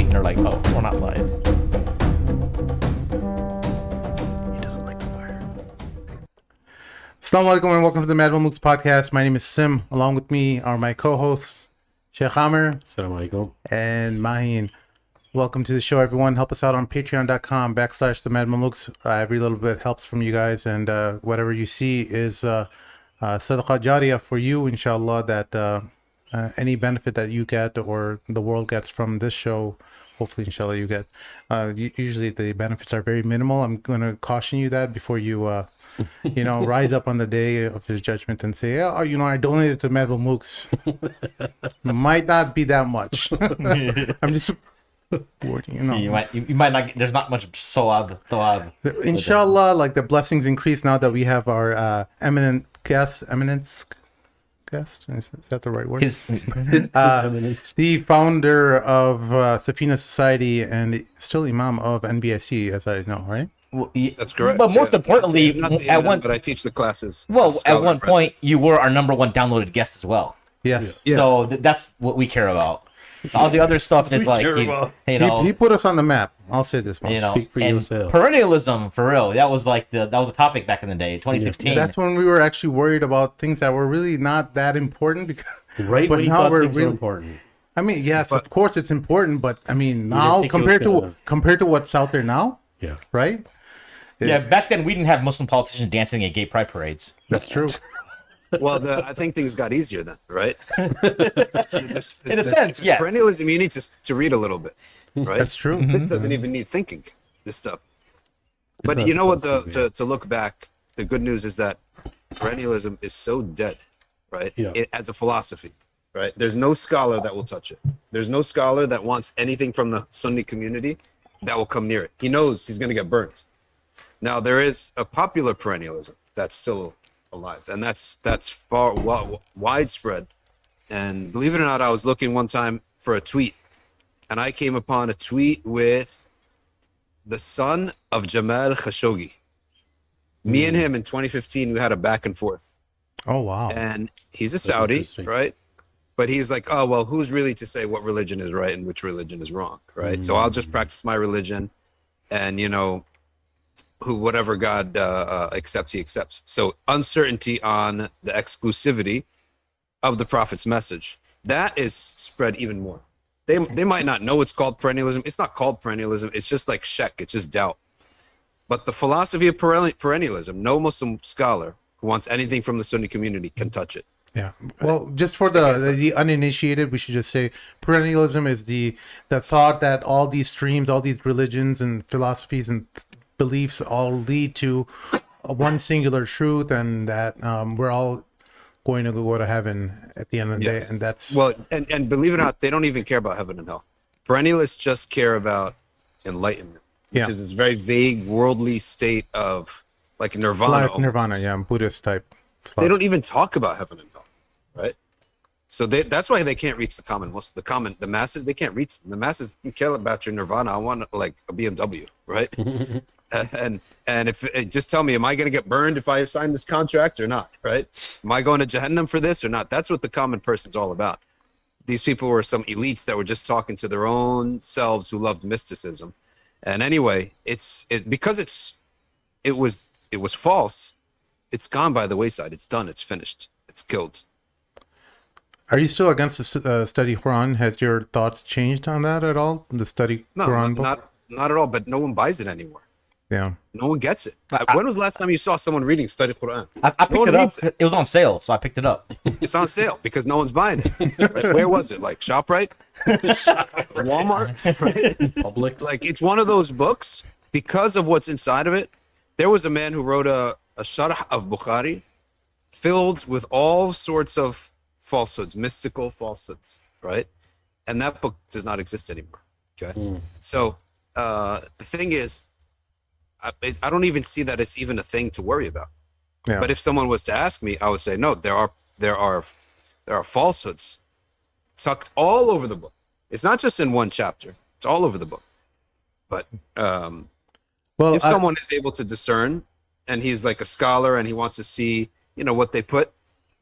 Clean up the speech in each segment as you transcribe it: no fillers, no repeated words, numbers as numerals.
and they're like, oh, we're not lies. He doesn't like the fire. Assalamu alaikum and welcome to the Mad Mamluks podcast. My name is Sim. Along with me are my co-hosts, Sheikh Amr Assalamu alaikum. and Maheen. Welcome to the show, everyone. Help us out on patreon.com/the Mad Mamluks. Every little bit helps from you guys, and whatever you see is sadaqah jariyah for you, inshallah, that any benefit that you get or the world gets from this show, hopefully, inshallah, you get. Usually the benefits are very minimal. I'm going to caution you that before you, rise up on the day of his judgment and say, oh, I donated to Mad Mamluks. Might not be that much. I'm just... You might not. There's not much thawab. Inshallah, like the blessings increase now that we have our eminence guest. Is that the right word? His Eminence. The founder of Safina Society and still Imam of NBSC, as I know, right? That's correct. But most importantly, not the at imam, one, but I teach the classes. well, as at scholar one point, presence. you were our number one downloaded guest as well. Yes. Yeah. So that's what we care about. All the other stuff is like, He put us on the map. I'll say this much. Speak for and yourself. perennialism, for real. That was like that was a topic back in the day, 2016. That's when we were actually worried about things that were really not that important. Because, Right but when you now thought we're things were really important. I mean, yes, of course it's important, but I mean, didn't now think it was compared to what's out there now, Yeah. right? Yeah, back then we didn't have Muslim politicians dancing at gay pride parades. That's true. Well, I think things got easier then, right? In a sense, yeah. Perennialism, you need to read a little bit, right? That's true. This doesn't even need thinking, this stuff. But not you know what? supposed to be. To look back, the good news is that perennialism is so dead, right? Yeah. As a philosophy, right? There's no scholar that will touch it. There's no scholar that wants anything from the Sunni community that will come near it. He knows he's going to get burnt. Now, there is a popular perennialism that's still alive, and that's far widespread. And believe it or not, I was looking one time for a tweet, and I came upon a tweet with the son of Jamal Khashoggi. Me and him in 2015, we had a back and forth, Oh wow. and he's a Saudi, interesting. right? But he's like, oh well, who's really to say what religion is right and which religion is wrong, right? So I'll just practice my religion, and whatever God accepts, he accepts. So uncertainty on the exclusivity of the prophet's message, that is spread even more. They might not know it's called perennialism. It's not called perennialism. It's just like shak. It's just doubt. But the philosophy of perennialism, no Muslim scholar who wants anything from the Sunni community can touch it. Yeah. Well, just for the uninitiated, we should just say perennialism is the thought that all these streams, all these religions and philosophies and beliefs all lead to one singular truth, and that we're all going to go to heaven at the end of the Yes. day. And that's Well, and believe it or not, they don't even care about heaven and hell. Perennialists just care about enlightenment, which Yeah. is this very vague, worldly state of like nirvana. like almost. nirvana, yeah, Buddhist type. They don't even talk about heaven and hell, right? So that's why they can't reach the common Muslim. The masses, they can't reach them. The masses care about your nirvana. I want like a BMW, right? and if just tell me, am I going to get burned if I sign this contract or not, right? Am I going to Jahannam for this or not? That's what the common person's all about. These people were some elites that were just talking to their own selves who loved mysticism. And anyway, because it was false. It's gone by the wayside. It's done. It's finished. It's killed. Are you still against the study Quran? Has your thoughts changed on that at all? The study No, Quran book? not at all. But no one buys it anymore. Yeah. No one gets it. When was the last time you saw someone reading study Quran? I No picked one it up. reads It was on sale, so I picked it up. It's on sale because no one's buying it. Right? Where was it? Like ShopRite, Walmart, right? Public. Like it's one of those books because of what's inside of it. There was a man who wrote a sharh of Bukhari filled with all sorts of falsehoods, mystical falsehoods, right? And that book does not exist anymore. Okay. So the thing is, I don't even see that it's even a thing to worry about. Yeah. But if someone was to ask me, I would say, no, there are falsehoods tucked all over the book. It's not just in one chapter. It's all over the book. But Well, if someone is able to discern and he's like a scholar and he wants to see, what they put,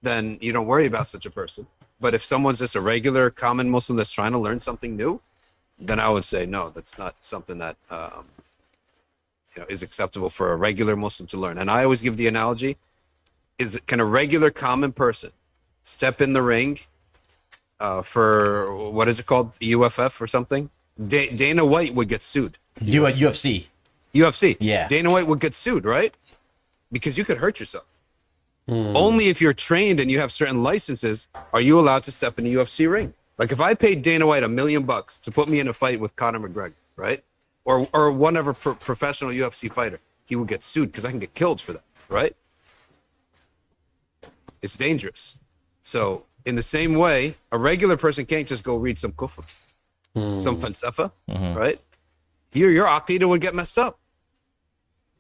then you don't worry about such a person. But if someone's just a regular common Muslim that's trying to learn something new, then I would say no, that's not something that is acceptable for a regular Muslim to learn. And I always give the analogy: can a regular common person step in the ring for what is it called, UFF or something? Dana White would get sued. UFC. UFC. Yeah. Dana White would get sued, right? Because you could hurt yourself. Only if you're trained and you have certain licenses are you allowed to step in the UFC ring. Like if I paid Dana White $1 million to put me in a fight with Conor McGregor, right? Or one other professional UFC fighter, he would get sued because I can get killed for that, right? It's dangerous. So in the same way, a regular person can't just go read some kufr, some falsafa, right? Your aqidah would get messed up,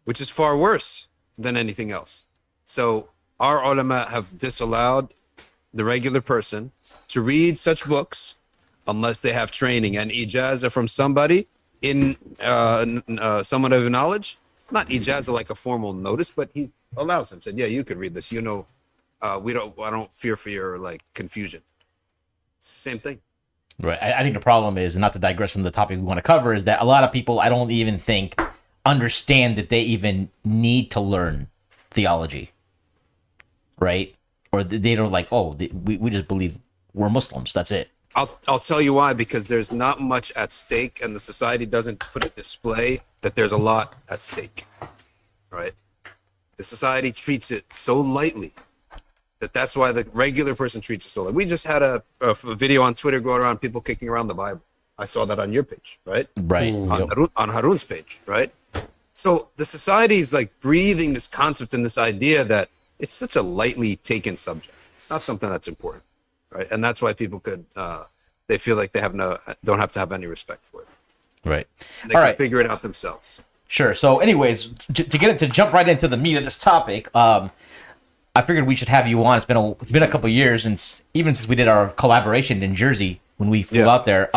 which is far worse than anything else. So our ulama have disallowed the regular person to read such books unless they have training and ijazah from somebody in somewhat of knowledge. Not ijazah like a formal notice, but he allows him. Said, yeah, you could read this. I don't fear for your confusion. It's the same thing. Right. I think the problem is, and not to digress from the topic we want to cover, is that a lot of people, I don't even think, understand that they even need to learn theology. Right? Or they don't we just believe we're Muslims. That's it. I'll tell you why, because there's not much at stake, and the society doesn't put a display that there's a lot at stake. Right? The society treats it so lightly that's why the regular person treats it so lightly. We just had a video on Twitter going around, people kicking around the Bible. I saw that on your page, right? Right. On Harun's page, right? So the society is breathing this concept and this idea that it's such a lightly taken subject. It's not something that's important, right? And that's why people they feel like they don't have to have any respect for it. Right. They can figure it out themselves. Sure. So, anyways, to jump right into the meat of this topic, I figured we should have you on. It's been a couple of years, and even since we did our collaboration in Jersey when we flew out there.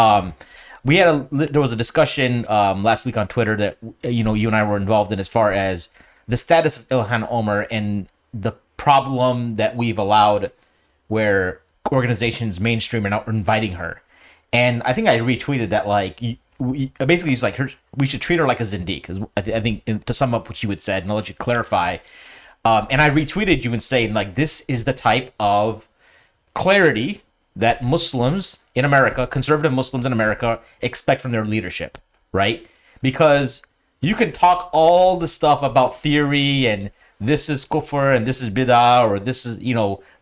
There was a discussion last week on Twitter that you and I were involved in, as far as the status of Ilhan Omar and the problem that we've allowed, where organizations mainstream are not inviting her. And I think I retweeted that basically it's we should treat her like a zindiq. I think to sum up what you had said, and I'll let you clarify. And I retweeted you and saying this is the type of clarity that Muslims in America, conservative Muslims in America, expect from their leadership, right? Because you can talk all the stuff about theory and this is kufr and this is bid'ah, or this is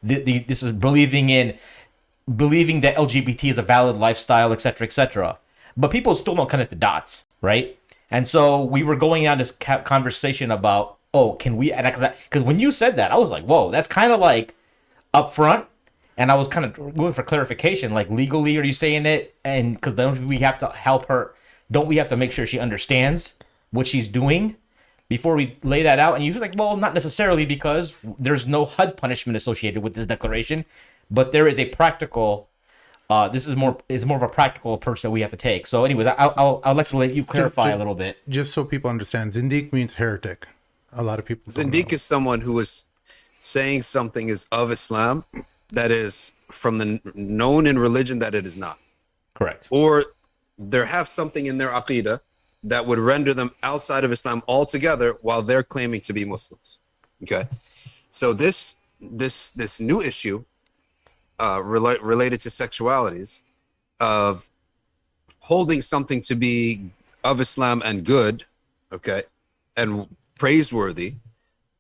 this is believing that LGBT is a valid lifestyle, etc., etc. But people still don't connect the dots, right? And so we were going on this conversation about, can we? Because when you said that, I was like, whoa, that's kind of upfront. And I was kind of looking for clarification, legally, are you saying it? And because don't we have to help her? Don't we have to make sure she understands what she's doing before we lay that out? And you was like, well, not necessarily, because there's no HUD punishment associated with this declaration, but there is a practical. This is more of a practical approach that we have to take. So, anyways, I'll let you clarify a little bit. Just so people understand, Zindiq means heretic. A lot of people. Zindiq is someone who is saying something is of Islam that is from the known in religion that it is not. Correct. Or they have something in their aqidah that would render them outside of Islam altogether while they're claiming to be Muslims. Okay. So this new issue related to sexualities, of holding something to be of Islam and good, okay, and praiseworthy,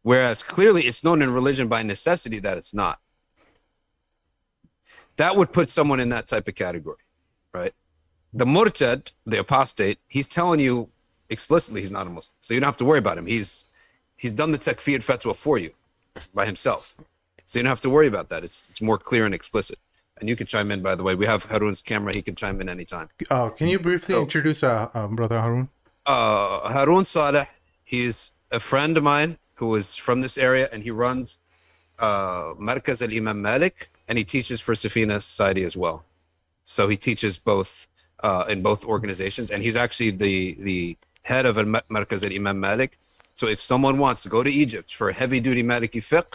whereas clearly it's known in religion by necessity that it's not. That would put someone in that type of category, right? The murtad, the apostate, he's telling you explicitly he's not a Muslim, so you don't have to worry about him. He's done the takfir fatwa for you by himself, so you don't have to worry about that. It's more clear and explicit. And you can chime in, by the way. We have Harun's camera. He can chime in anytime. Can you briefly introduce Brother Harun? Harun Saleh, he's a friend of mine who is from this area, and he runs Markaz al-Imam Malik, and he teaches for Safina Society as well. So he teaches both in both organizations, and he's actually the head of Markaz al-Imam Malik. So if someone wants to go to Egypt for heavy-duty Maliki fiqh,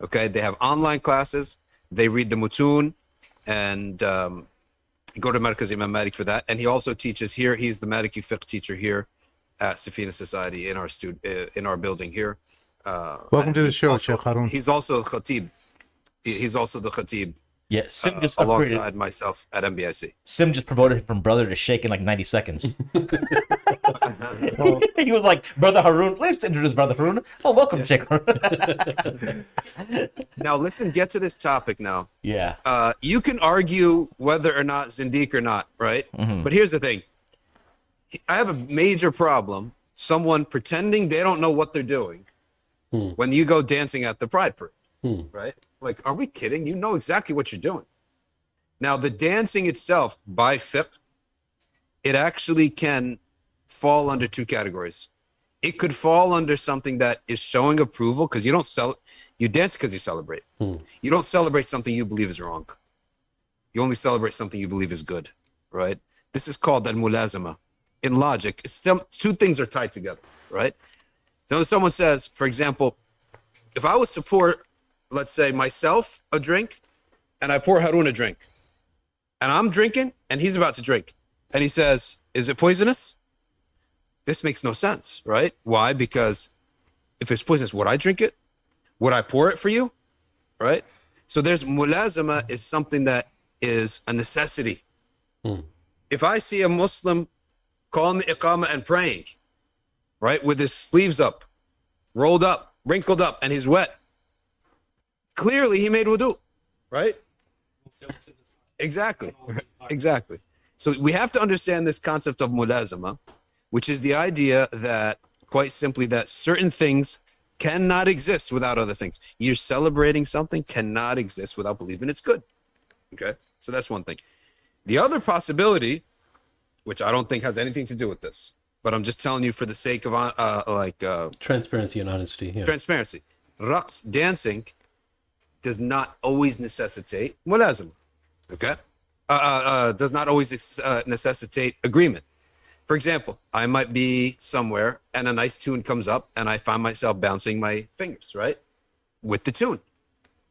okay, they have online classes, they read the mutun, and Go to Markaz Imam Malik for that. And he also teaches here. He's the Maliki fiqh teacher here at Safina Society in our building here. Welcome to the show, also, Sheikh Harun. He's also the khatib. He's also the khatib Yeah, Sim just alongside myself at MBIC. Sim just promoted him from brother to sheikh in like 90 seconds. He was like, Brother Harun, please introduce Brother Harun. Oh, welcome, Sheikh Harun. Now, listen, get to this topic now. Yeah. You can argue whether or not Zindiq or not, right? Mhm. But here's the thing. I have a major problem. Someone pretending they don't know what they're doing when you go dancing at the Pride Parade, right? Like, are we kidding? You know exactly what you're doing. Now, the dancing itself, by fiqh, it actually can fall under two categories. It could fall under something that is showing approval because you dance because you celebrate. You don't celebrate something you believe is wrong. You only celebrate something you believe is good, right? This is called al-mulazama. In logic, two things are tied together, right? So if someone says, for example, if I was to pour, let's say, myself a drink, and I pour Harun a drink, and I'm drinking, and he's about to drink, and he says, is it poisonous? This makes no sense, right? Why? Because if it's poisonous, would I drink it? Would I pour it for you? Right? So there's mulazama is something that is a necessity. If I see a Muslim calling the iqamah and praying, right, with his sleeves up, rolled up, wrinkled up, and he's wet, clearly he made wudu, right? Exactly. Exactly. So we have to understand this concept of mulazama, which is the idea that, quite simply, that certain things cannot exist without other things. You're celebrating something cannot exist without believing it's good. Okay? So that's one thing. The other possibility, which I don't think has anything to do with this, but I'm just telling you for the sake of Transparency and honesty. Yeah. transparency. Raqs, dancing, does not always necessitate mulazama. Okay? Does not always necessitate agreement. For example, I might be somewhere and a nice tune comes up and I find myself bouncing my fingers, right? With the tune.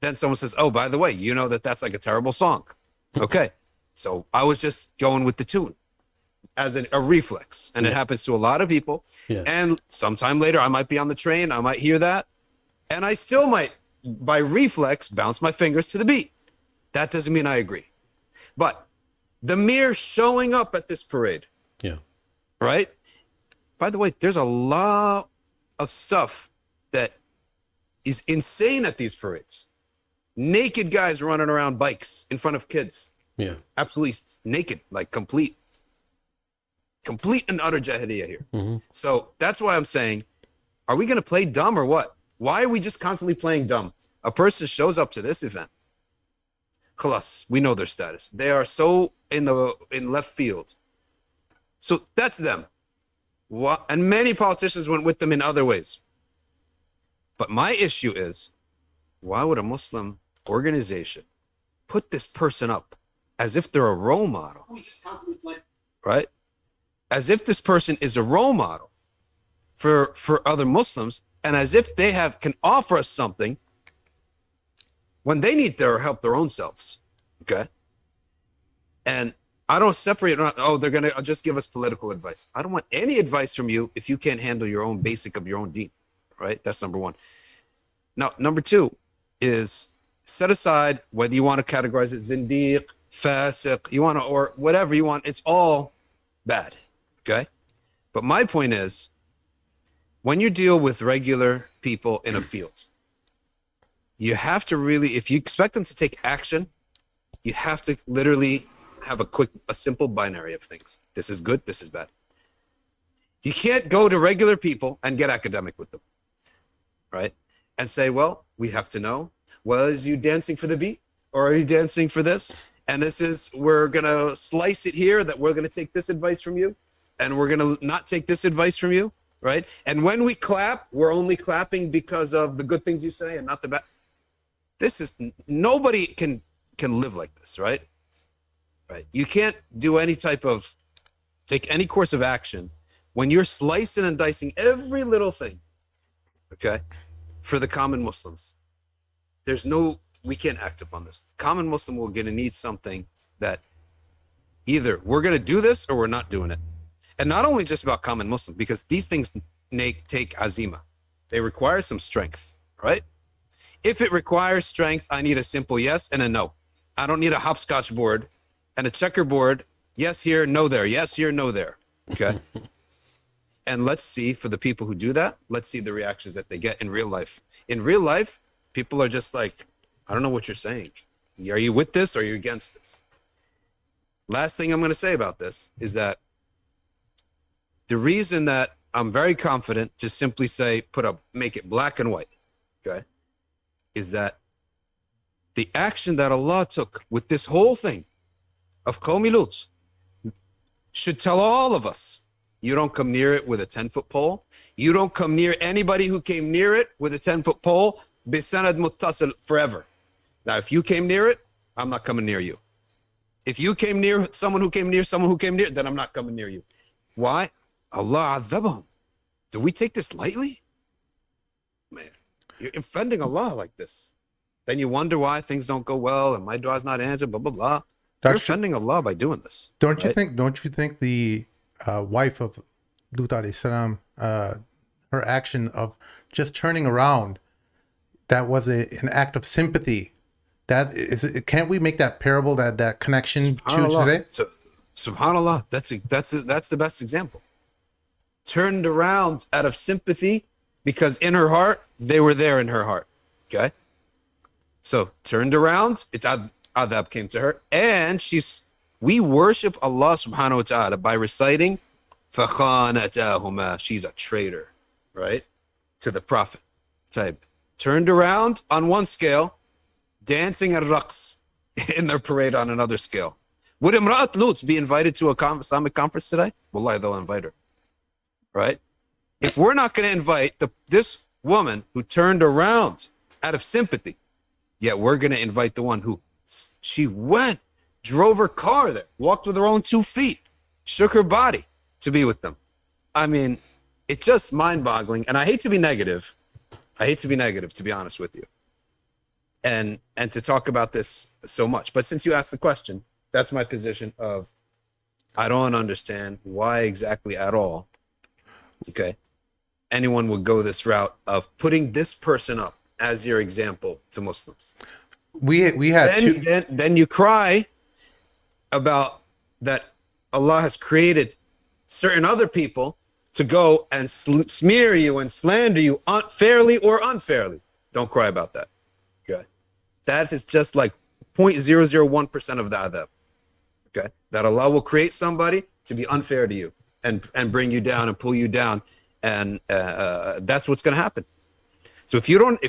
Then someone says, oh, by the way, you know that's like a terrible song. Okay. So I was just going with the tune as a reflex. And it happens to a lot of people. Yeah. And sometime later, I might be on the train. I might hear that. And I still might, by reflex, bounce my fingers to the beat. That doesn't mean I agree. But the mere showing up at this parade, Yeah. right? By the way, there's a lot of stuff that is insane at these parades. Naked guys running around bikes in front of kids. Yeah. Absolutely naked, like complete and utter jahiliyyah here. So that's why I'm saying, are we going to play dumb or what? Why are we just constantly playing dumb? A person shows up to this event. Khalas, we know their status. They are so in left field. So that's them. And many politicians went with them in other ways. But my issue is, why would a Muslim organization put this person up as if they're a role model? Right? As if this person is a role model for other Muslims, and as if they can offer us something when they need their help their own selves. Okay? And I don't separate, they're going to just give us political advice. I don't want any advice from you if you can't handle your own basic of your own deen, right? That's number one. Now, number two is set aside whether you want to categorize it zindiq, fasiq, or whatever you want. It's all bad, okay? But my point is, when you deal with regular people in a field, you have to really, if you expect them to take action, you have to literally have a simple binary of things. This is good, this is bad. You can't go to regular people and get academic with them, right? And say, well, we have to know, well, is you dancing for the beat or are you dancing for this? And we're going to slice it here that we're going to take this advice from you and we're going to not take this advice from you, right? And when we clap, we're only clapping because of the good things you say and not the bad. Nobody can live like this, right? Right. You can't do take any course of action when you're slicing and dicing every little thing, okay, for the common Muslims. We can't act upon this. The common Muslim will need something that Either we're going to do this or we're not doing it. And not only just about common Muslim, because these things take azima. They require some strength, right? If it requires strength, I need a simple yes and a no. I don't need a hopscotch board and a checkerboard. Yes here, no there. Yes here, no there. Okay. And let's see, for the people who do that, let's see the reactions that they get in real life. In real life, people are just like, I don't know what you're saying. Are you with this or are you against this? Last thing I'm going to say about this is that the reason that I'm very confident to simply say, make it black and white, okay, is that the action that Allah took with this whole thing of Qawmi Lut should tell all of us, you don't come near it with a 10-foot pole. You don't come near anybody who came near it with a 10-foot pole, bisanad muttasil, forever. Now, if you came near it, I'm not coming near you. If you came near someone who came near, then I'm not coming near you. Why? Allah adhabahum. Do we take this lightly? Man, you're offending Allah like this. Then you wonder why things don't go well and my dua is not answered, blah, blah, blah. You're offending Allah by doing this. Don't you think the wife of Lut alayhi salam, her action of just turning around, that was an act of sympathy? That is, can't we make that parable, that connection to today? So, subhanallah, that's the best example. Turned around out of sympathy because in her heart, they were there in her heart. Okay? So turned around, adhab came to her, and we worship Allah subhanahu wa ta'ala by reciting فَخَانَتَاهُمَا, she's a traitor, right? To the Prophet type. Turned around on one scale, dancing at raqs in their parade on another scale. Would Imra'at Lut be invited to a Islamic conference today? Wallahi, they'll invite her. Right? If we're not going to invite this woman who turned around out of sympathy, yet we're going to invite the one who she went, drove her car there, walked with her own 2 feet, shook her body to be with them. I mean, it's just mind-boggling. And I hate to be negative. To be honest with you. And to talk about this so much. But since you asked the question, that's my position of, I don't understand why exactly at all, okay, anyone would go this route of putting this person up as your example to Muslims. We had then you cry about that Allah has created certain other people to go and smear you and slander you fairly or unfairly. Don't cry about that. Okay, that is just like 0.001% of the adab. Okay, that Allah will create somebody to be unfair to you and bring you down and pull you down, and that's what's going to happen. So if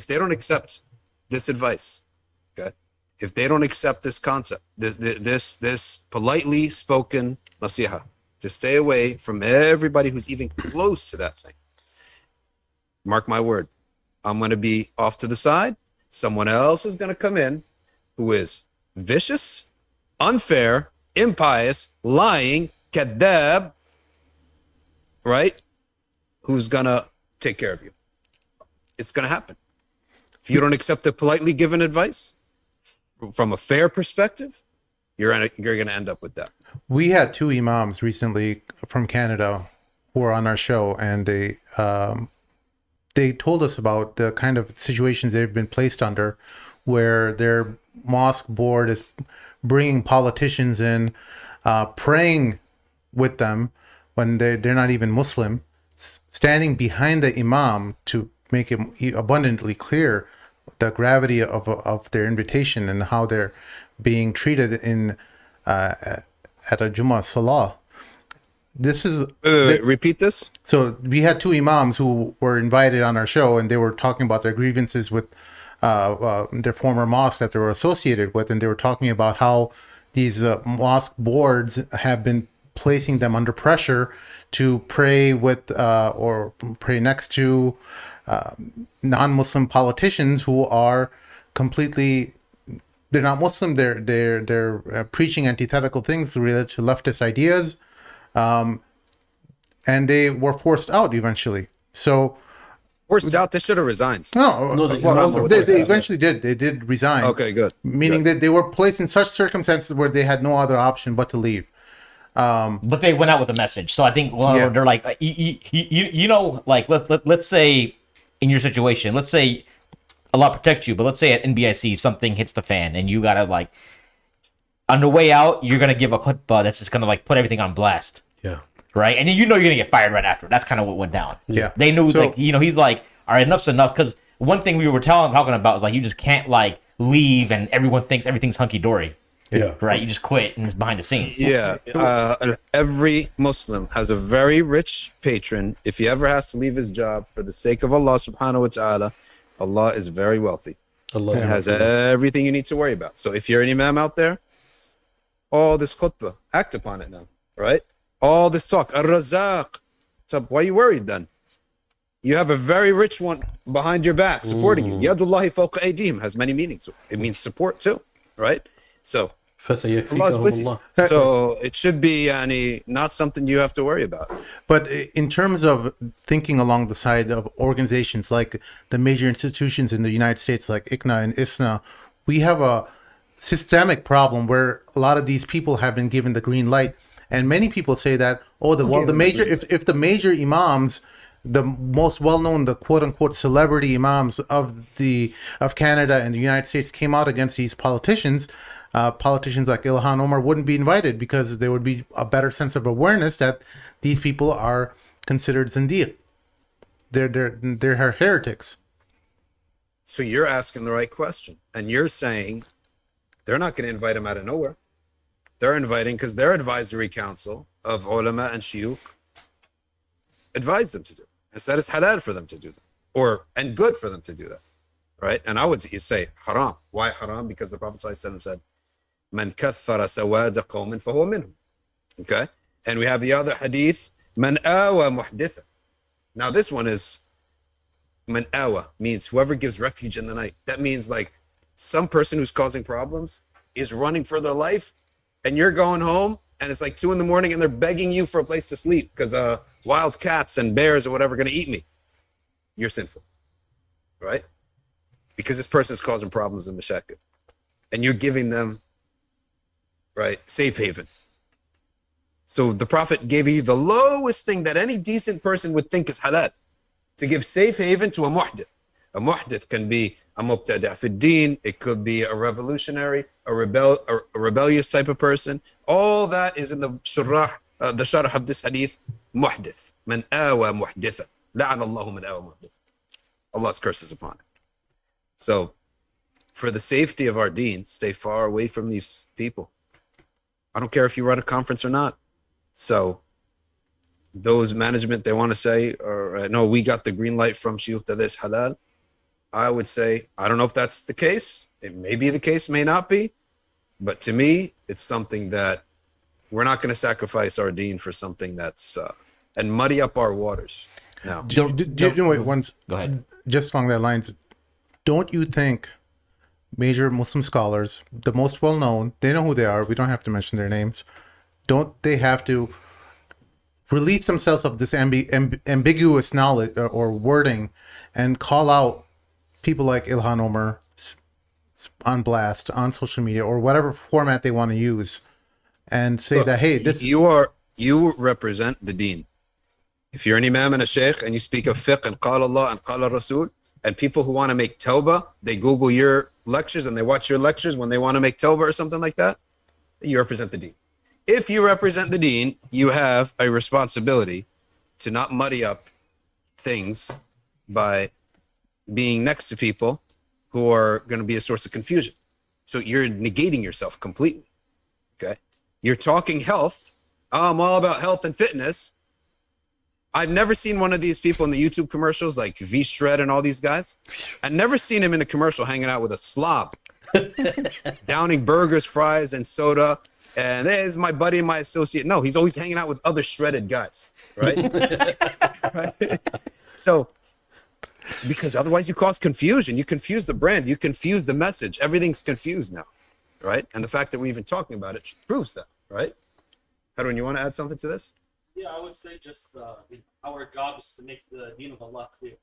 they don't accept this advice, okay, if they don't accept this concept, this politely spoken nasiha, to stay away from everybody who's even close to that thing, mark my word, I'm going to be off to the side. Someone else is going to come in who is vicious, unfair, impious, lying, kadab, right? Who's going to take care of you. It's going to happen. If you don't accept the politely given advice from a fair perspective, you're going to end up with that. We had 2 Imams recently from Canada who were on our show, and they told us about the kind of situations they've been placed under, where their mosque board is bringing politicians in, praying with them when they're not even Muslim, standing behind the Imam to make it abundantly clear the gravity of their invitation and how they're being treated in at a Jummah Salah. This is repeat this. So we had 2 Imams who were invited on our show, and they were talking about their grievances with their former mosques that they were associated with, and they were talking about how these mosque boards have been placing them under pressure to pray with or pray next to non-Muslim politicians who are completely, they're not Muslim, they're preaching antithetical things related to leftist ideas, and they were forced out eventually. So forced out, they should have resigned. They eventually did. They did resign. Okay, good. Meaning that they were placed in such circumstances where they had no other option but to leave. But they went out with a message. So I think they're like, like let's say in your situation, let's say Allah protects you, but let's say at NBIC something hits the fan and you gotta like on the way out you're gonna give a khutbah that's just gonna like put everything on blast. Yeah. Right, and you're gonna get fired right after. That's kind of what went down. Yeah, they knew he's like, all right, enough's enough. Because one thing we were talking about is like you just can't like leave and everyone thinks everything's hunky dory. Yeah. Right. You just quit and it's behind the scenes. Yeah. Every Muslim has a very rich patron. If he ever has to leave his job for the sake of Allah subhanahu wa ta'ala, Allah is very wealthy. Allah has everything you need to worry about. So if you're an imam out there, all this khutbah, act upon it now. Right? All this talk. Ar-Razaq. So why are you worried then? You have a very rich one behind your back supporting you. Yadullahi fawqa aydihim has many meanings. It means support too. Right? So Allah's with you. So it should be not something you have to worry about. But in terms of thinking along the side of organizations like the major institutions in the United States, like ICNA and ISNA, we have a systemic problem where a lot of these people have been given the green light. And many people say that, if the major imams, the most well-known, the quote-unquote celebrity imams of Canada and the United States came out against these politicians, politicians like Ilhan Omar wouldn't be invited because there would be a better sense of awareness that these people are considered zindiq. They're heretics. So you're asking the right question. And you're saying they're not going to invite him out of nowhere. They're inviting because their advisory council of ulama and shuyukh advise them to do it. And said it's halal for them to do that. And good for them to do that. Right? And I would say haram. Why haram? Because the Prophet ﷺ said, Man kathara sawada qawmin fahuwa minhum. Okay? And we have the other hadith, Man awa muhditha. Now this one is, Man awa means whoever gives refuge in the night. That means like some person who's causing problems is running for their life and you're going home and it's like 2 a.m. and they're begging you for a place to sleep because wild cats and bears or whatever are going to eat me. You're sinful. Right? Because this person is causing problems in Mashakah. And you're giving them, right, safe haven. So the Prophet gave you the lowest thing that any decent person would think is halal, to give safe haven to a muhdith. A muhdith can be a mubtada' fi din, it could be a revolutionary, a rebellious type of person. All that is in the sharh of this hadith, muhdith. Man awa muhditha. La'an Allahu man awa muhdith. Allah's curse is upon it. So, for the safety of our deen, stay far away from these people. I don't care if you run a conference or not. So, those management, they want to say, no, we got the green light from shuyukh that is halal. I would say, I don't know if that's the case. It may be the case, may not be. But to me, it's something that we're not going to sacrifice our deen for something that's, and muddy up our waters. Now, go ahead. Just along that lines, don't you think major Muslim scholars, the most well-known, they know who they are, we don't have to mention their names, don't they have to release themselves of this ambiguous knowledge or wording and call out people like Ilhan Omar on blast, on social media, or whatever format they want to use, and say that, hey, you represent the deen. If you're an imam and a sheikh and you speak of fiqh and qala Allah and qala Rasul, and people who want to make tawbah, they Google your lectures and they watch your lectures when they want to make tawbah or something like that, you represent the deen. If you represent the deen, you have a responsibility to not muddy up things by being next to people who are going to be a source of confusion. So you're negating yourself completely. Okay? You're talking health. Oh, I'm all about health and fitness. I've never seen one of these people in the YouTube commercials like V-Shred and all these guys. I've never seen him in a commercial hanging out with a slob, downing burgers, fries, and soda. And there's my buddy, my associate. No, he's always hanging out with other shredded guys, right? Right? So, because otherwise you cause confusion. You confuse the brand. You confuse the message. Everything's confused now, right? And the fact that we're even talking about it proves that, right? Harun, you want to add something to this? Yeah, I would say just our job is to make the deen of Allah clear.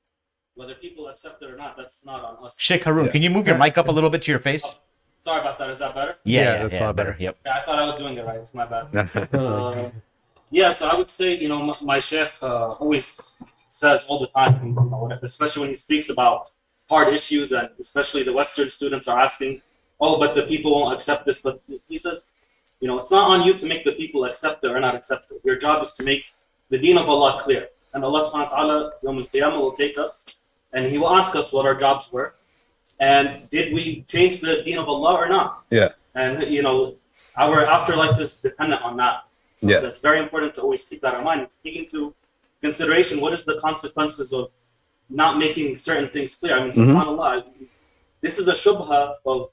Whether people accept it or not, that's not on us. Sheikh Harun, can you move your mic up a little bit to your face? Sorry about that. Is that better? Yeah, that's a lot better. Yep. Yeah, I thought I was doing it right. It's my bad. Yeah, so I would say, my sheikh always says all the time, especially when he speaks about hard issues, and especially the Western students are asking, oh, but the people won't accept this. But he says, it's not on you to make the people accept it or not accept it. Your job is to make the deen of Allah clear. And Allah subhanahu wa ta'ala, Yawm al-Qiyamah, will take us and he will ask us what our jobs were. And did we change the deen of Allah or not? Yeah. And, our afterlife is dependent on that. So Yeah. that's very important to always keep that in mind. Take into consideration what is the consequences of not making certain things clear. I mean, subhanAllah, this is a shubha of,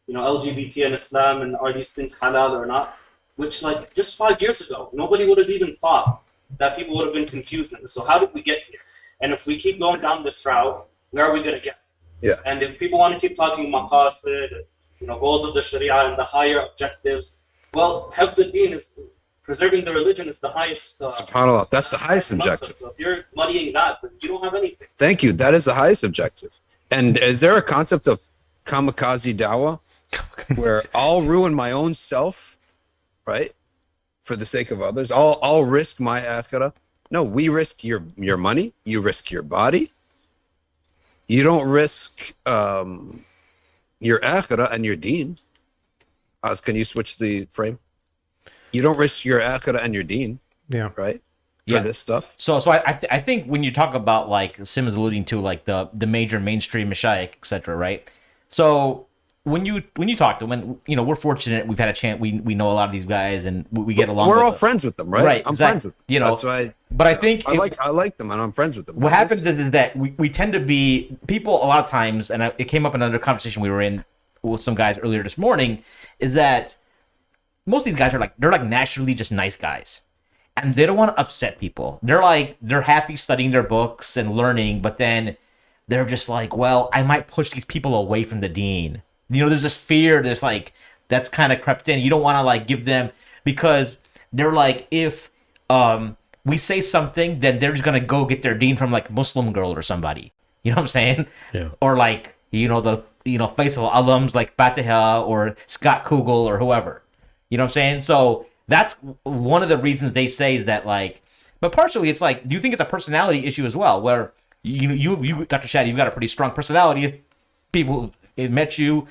LGBT and Islam, and are these things halal or not? Which, like, just 5 years ago, nobody would have even thought that people would have been confused in this. So how did we get here? And if we keep going down this route, where are we going to get? Yeah. And if people want to keep talking maqasid, goals of the Sharia and the higher objectives, well, have the deen is preserving the religion is the highest. SubhanAllah, that's the highest objective. So if you're muddying that, then you don't have anything. Thank you. That is the highest objective. And is there a concept of kamikaze dawah where I'll ruin my own self, right, for the sake of others? I'll risk my akhirah. No, we risk your money. You risk your body. You don't risk your akhirah and your deen. Oz, can you switch the frame? You don't risk your akhirah and your deen. Yeah. Right? For this stuff. So I think when you talk about, like Sim is alluding to, like the major mainstream mashayikh, etc., right? So when you talk to them, and we're fortunate, we've had a chance, we know a lot of these guys, and we get along. We're all friends with them, right? Right. I'm exactly. friends with them. That's why. But I think I like them, and I'm friends with them. What happens is that we tend to be people a lot of times, and it came up in another conversation we were in with some guys earlier this morning, is that most of these guys they're naturally just nice guys, and they don't want to upset people. They're happy studying their books and learning, but then they're just like, well, I might push these people away from the deen. There's this fear, that's kind of crept in. You don't want to give them, because they're like, if we say something, then they're just gonna go get their deen from Muslim Girl or somebody. You know what I'm saying? Yeah. Or the Faisal Alums like Fatiha or Scott Kugel or whoever. You know what I'm saying? So that's one of the reasons they say is that but partially it's do you think it's a personality issue as well, where you Dr. Shadee, you've got a pretty strong personality. If people met you,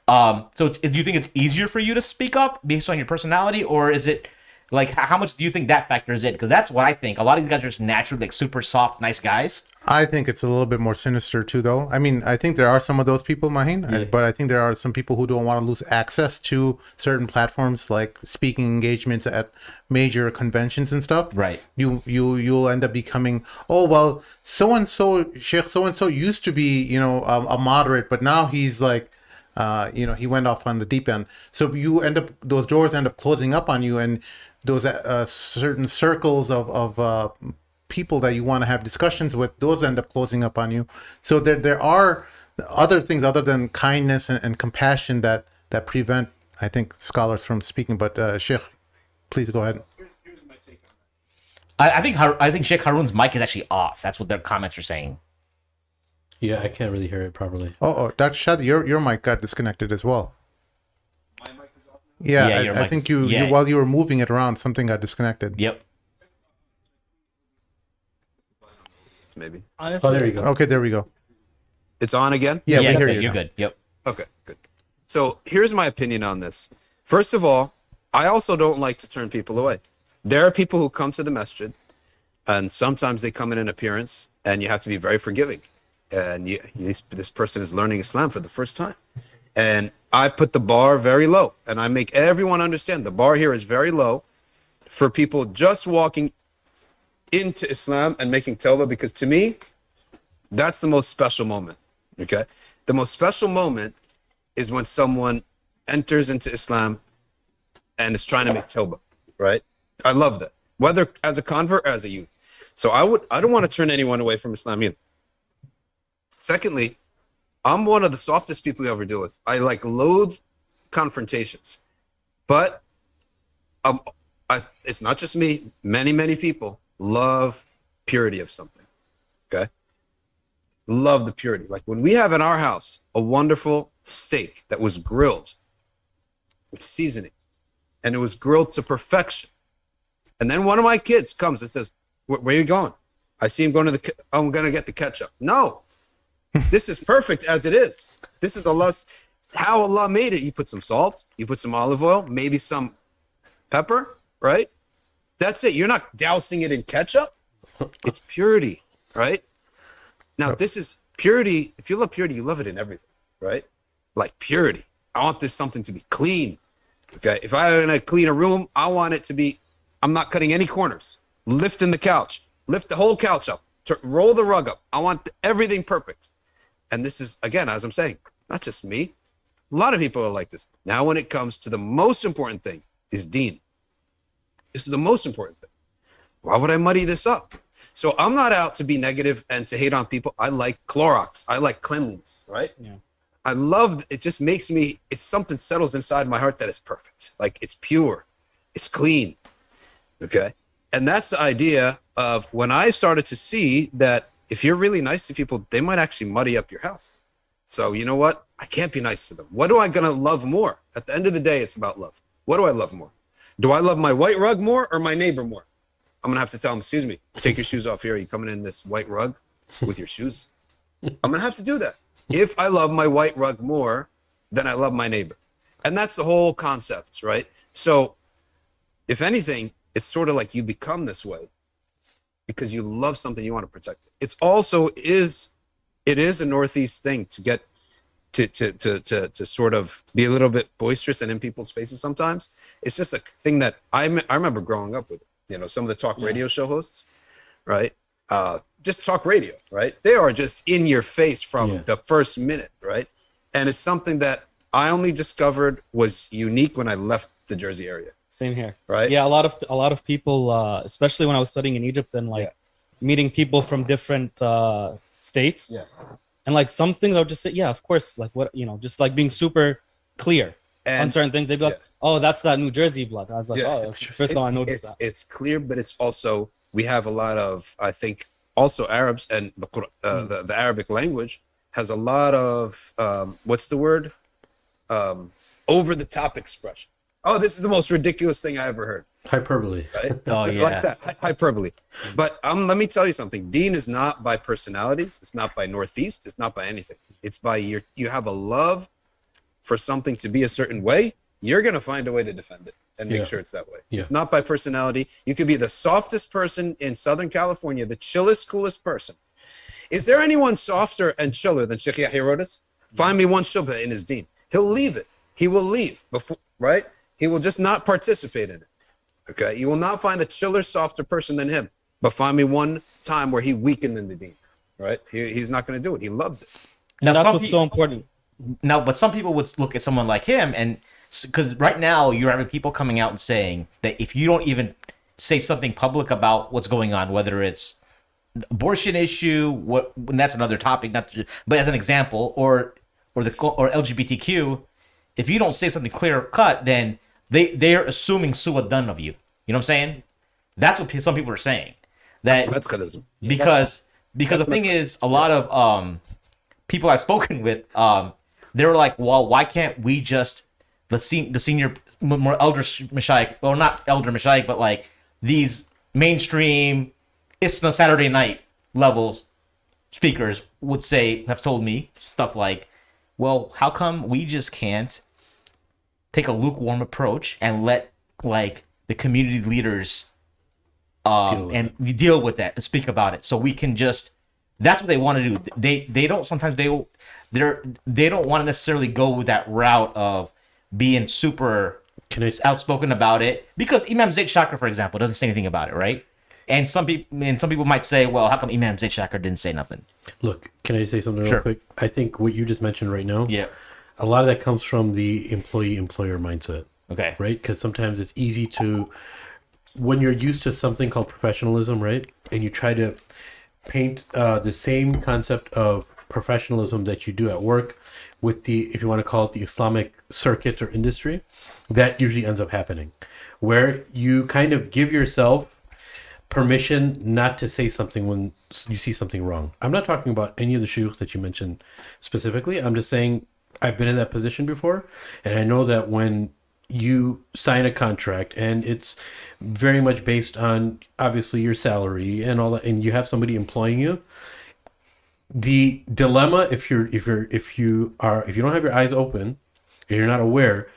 so do you think it's easier for you to speak up based on your personality, or is it how much do you think that factors in? Because that's what I think. A lot of these guys are just naturally super soft, nice guys. I think it's a little bit more sinister too, though. I mean, I think there are some of those people, Maheen, but I think there are some people who don't want to lose access to certain platforms, like speaking engagements at major conventions and stuff. Right. You'll end up becoming, oh well, so and so Sheikh so and so used to be a moderate, but now he's he went off on the deep end. So those doors end up closing up on you, and those certain circles of people that you want to have discussions with, those end up closing up on you. So there are other things other than kindness and compassion that prevent, I think, scholars from speaking. But Sheikh, please go ahead. Here's my take on that. I think Sheikh Harun's mic is actually off. That's what their comments are saying. Yeah, I can't really hear it properly. Oh, Dr. Shadee, your mic got disconnected as well. My mic is off now? Yeah, I think you while you were moving it around, something got disconnected. Yep. Maybe. Honestly, there you go. Okay, there we go. It's on again? Yeah, we hear you. You're good. Yep. Okay, good. So here's my opinion on this. First of all, I also don't like to turn people away. There are people who come to the masjid, and sometimes they come in an appearance, and you have to be very forgiving. And this person is learning Islam for the first time. And I put the bar very low, and I make everyone understand the bar here is very low for people just walking into Islam and making tawbah, because to me, that's the most special moment. Okay? The most special moment is when someone enters into Islam and is trying to make tawbah, right? I love that, whether as a convert or as a youth. So I don't want to turn anyone away from Islam either. Secondly, I'm one of the softest people you ever deal with. I loathe confrontations, but it's not just me. Many people love purity of something. Okay, love the purity. Like when we have in our house a wonderful steak that was grilled with seasoning, and it was grilled to perfection. And then one of my kids comes and says, where are you going? I see him going to I'm going to get the ketchup. No, this is perfect as it is. This is Allah's, how Allah made it. You put some salt, you put some olive oil, maybe some pepper, right? That's it. You're not dousing it in ketchup. It's purity, right? Now, this is purity. If you love purity, you love it in everything, right? Like purity. I want this something to be clean. Okay. If I'm going to clean a room, I want it to be, I'm not cutting any corners. Lifting the couch, lift the whole couch up, roll the rug up. I want everything perfect. And this is, again, as I'm saying, not just me. A lot of people are like this. Now, when it comes to the most important thing is deen. This is the most important thing. Why would I muddy this up? So I'm not out to be negative and to hate on people. I like Clorox. I like cleanliness, right? Yeah. I love, it just makes me, it's something settles inside my heart that is perfect. Like it's pure, it's clean, okay? And that's the idea of when I started to see that if you're really nice to people, they might actually muddy up your house. So you know what? I can't be nice to them. What do I gonna love more? At the end of the day, it's about love. What do I love more? Do I love my white rug more or my neighbor more? I'm gonna have to tell him, excuse me, take your shoes off here. Are you coming in this white rug with your shoes? I'm gonna have to do that. If I love my white rug more than I love my neighbor. And that's the whole concept, right? So if anything, it's sort of like you become this way because you love something, you want to protect it. It's also it is a Northeast thing to get to sort of be a little bit boisterous and in people's faces sometimes. It's just a thing that I remember growing up with, you know, some of the talk radio show hosts, right? Just talk radio, right? They are just in your face from the first minute, right? And it's something that I only discovered was unique when I left the Jersey area. Same here. Right? Yeah, a lot of people, especially when I was studying in Egypt and like meeting people from different states. Yeah. And like some things I would just say, yeah, of course, like what, you know, just like being super clear on certain things. They'd be like, oh, that's that New Jersey blood. I was like, oh, first of all, I noticed that. It's clear, but it's also, we have a lot of, I think, also Arabs, and the Arabic language has a lot of, what's the word? Over the top expression. Oh, this is the most ridiculous thing I ever heard. Hyperbole. Right? Oh, yeah. Like that, hyperbole. But let me tell you something. Deen is not by personalities. It's not by Northeast. It's not by anything. It's by you have a love for something to be a certain way. You're going to find a way to defend it and make sure it's that way. It's not by personality. You could be the softest person in Southern California, the chillest, coolest person. Is there anyone softer and chiller than Sheikh Yahya Rodas? Find me one shubha in his deen. He'll leave it. He will leave before, right? He will just not participate in it. Okay, you will not find a chiller, softer person than him. But find me one time where he weakened in the deen, right? He's not going to do it. He loves it. Now that's what's so important. Now, but some people would look at someone like him, and because right now you're having people coming out and saying that if you don't even say something public about what's going on, whether it's abortion issue, and that's another topic, but as an example, or LGBTQ, if you don't say something clear cut, then they're assuming su'a done of you. You know what I'm saying? That's what some people are saying. That's Metzgelism. Because the thing is, a lot of people I've spoken with, they were like, well, why can't we just the senior, more elder mashayikh, or not elder mashayikh, but like these mainstream Isna Saturday night levels speakers have told me stuff like, well, how come we just can't take a lukewarm approach and let like the community leaders deal with that and speak about it, so we can just, that's what they want to do. They don't want to necessarily go with that route of being super outspoken about it, because Imam Zayd Shakir, for example, doesn't say anything about it, right? And some people might say, well, how come Imam Zayd Shakir didn't say nothing? Look, can I say something real quick? I think what you just mentioned right now, a lot of that comes from the employee-employer mindset. Okay. Right? Because sometimes it's easy to, when you're used to something called professionalism, right? And you try to paint the same concept of professionalism that you do at work with the, if you want to call it the Islamic circuit or industry, that usually ends up happening. Where you kind of give yourself permission not to say something when you see something wrong. I'm not talking about any of the shuyukh that you mentioned specifically. I'm just saying I've been in that position before, and I know that when you sign a contract and it's very much based on obviously your salary and all that, and you have somebody employing you. The dilemma, if you don't have your eyes open and you're not aware,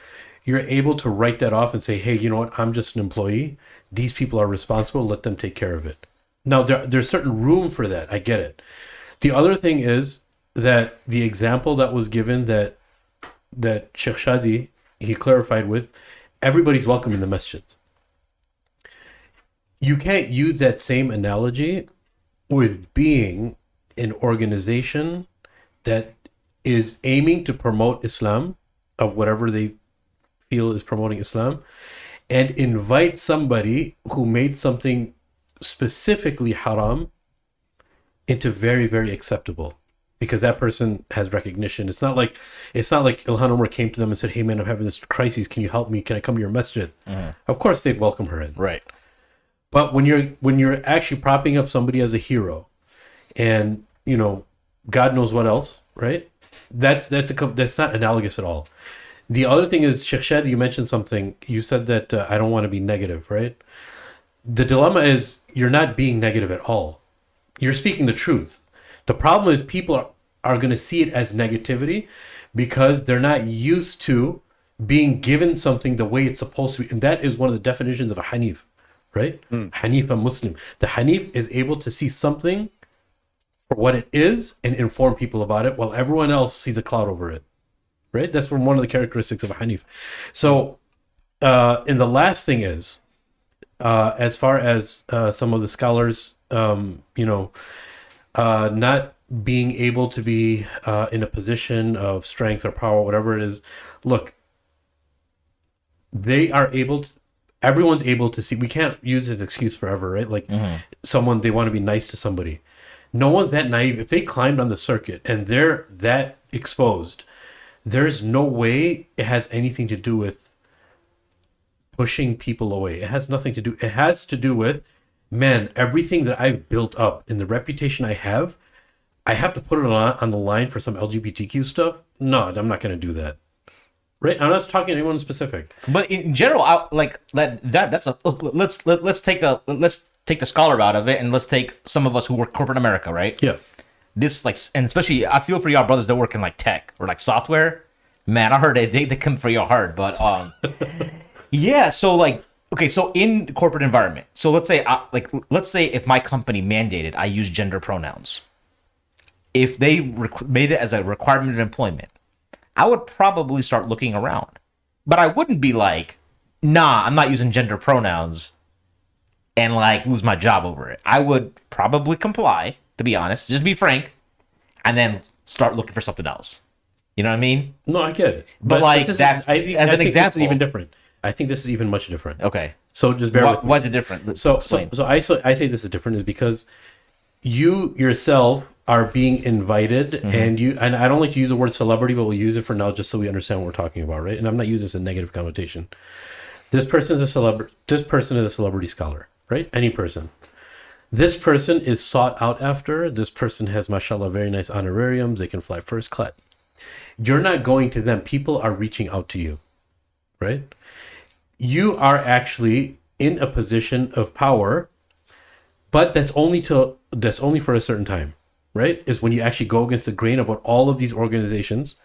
you're able to write that off and say, hey, you know what, I'm just an employee. These people are responsible. Let them take care of it. Now, there's certain room for that. I get it. The other thing is that the example that was given that Sheikh Shadee, he clarified with, everybody's welcome in the masjid. You can't use that same analogy with being an organization that is aiming to promote Islam, of whatever they feel is promoting Islam, and invite somebody who made something specifically haram into very, very acceptable, because that person has recognition. It's not like Ilhan Omar came to them and said, hey man, I'm having this crisis, can you help me, can I come to your masjid? Of course they'd welcome her in, Right. but when you're actually propping up somebody as a hero, and you know, God knows what else, right? That's not analogous at all. The other thing is, Sheikh Shadee, you mentioned something. You said that I don't want to be negative, right? The dilemma is you're not being negative at all. You're speaking the truth. The problem is people are going to see it as negativity because they're not used to being given something the way it's supposed to be. And that is one of the definitions of a Hanif, right? Hanif, a Muslim. The Hanif is able to see something for what it is and inform people about it, while everyone else sees a cloud over it, right? That's one of the characteristics of a Hanif. So, and the last thing is, as far as some of the scholars, not being able to be in a position of strength or power, whatever it is, look, they are able to, everyone's able to see. We can't use this excuse forever, right? Like someone, they want to be nice to somebody. No one's that naive. If they climbed on the circuit and they're that exposed, there's no way it has anything to do with pushing people away. It has nothing to do. It has to do with, man, everything that I've built up and the reputation I have to put it on the line for some LGBTQ stuff. No, I'm not going to do that. Right? I'm not talking to anyone specific. But in general, let's take the scholar out of it, and let's take some of us who work corporate America, right? Yeah. This, like, and especially I feel for y'all brothers that work in like tech or like software. Man, I heard they come for you hard, but yeah. So like, okay, so in corporate environment, so let's say if my company mandated I use gender pronouns, if they made it as a requirement of employment, I would probably start looking around. But I wouldn't be like, nah, I'm not using gender pronouns and like lose my job over it. I would probably comply, to be honest, just be frank, and then start looking for something else. You know what I mean? No, I get it. But like, that's, I think as an example. this is even different. I think this is even much different. Okay. So just bear with me. Why is it different? So Explain. I say this is different is because you yourself are being invited, and I don't like to use the word celebrity, but we'll use it for now just so we understand what we're talking about, right? And I'm not using this in negative connotation. This person is a celebrity scholar, right? Any person. This person is sought out after. This person has, mashallah, very nice honorariums. They can fly first class. You're not going to them. People are reaching out to you, right? You are actually in a position of power, but that's only for a certain time, right? Is when you actually go against the grain of what all of these organizations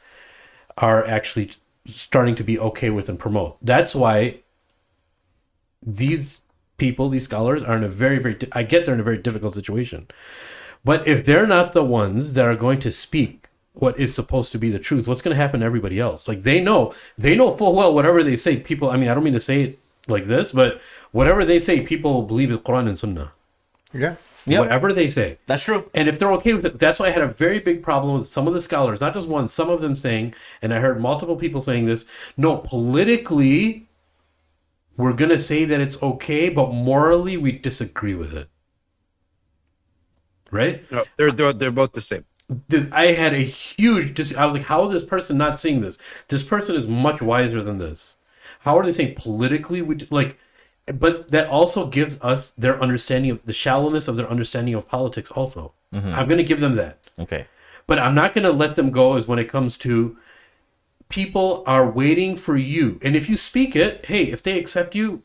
are actually starting to be okay with and promote. That's why these people, these scholars, are in a very, very, I get they're in a very difficult situation. But if they're not the ones that are going to speak what is supposed to be the truth, what's going to happen to everybody else? Like they know full well whatever they say, people, I mean, I don't mean to say it like this, but whatever they say, people believe is Quran and Sunnah. Yeah. Yep. Whatever they say. That's true. And if they're okay with it, that's why I had a very big problem with some of the scholars, not just one, some of them saying, and I heard multiple people saying this, no, politically, we're going to say that it's okay, but morally, we disagree with it. Right? No, they're both the same. I had a huge, I was like, how is this person not seeing this? This person is much wiser than this. How are they saying politically? But that also gives us their understanding of the shallowness of their understanding of politics also. I'm going to give them that. Okay. But I'm not going to let them go as when it comes to people are waiting for you. And if you speak it, hey, if they accept you,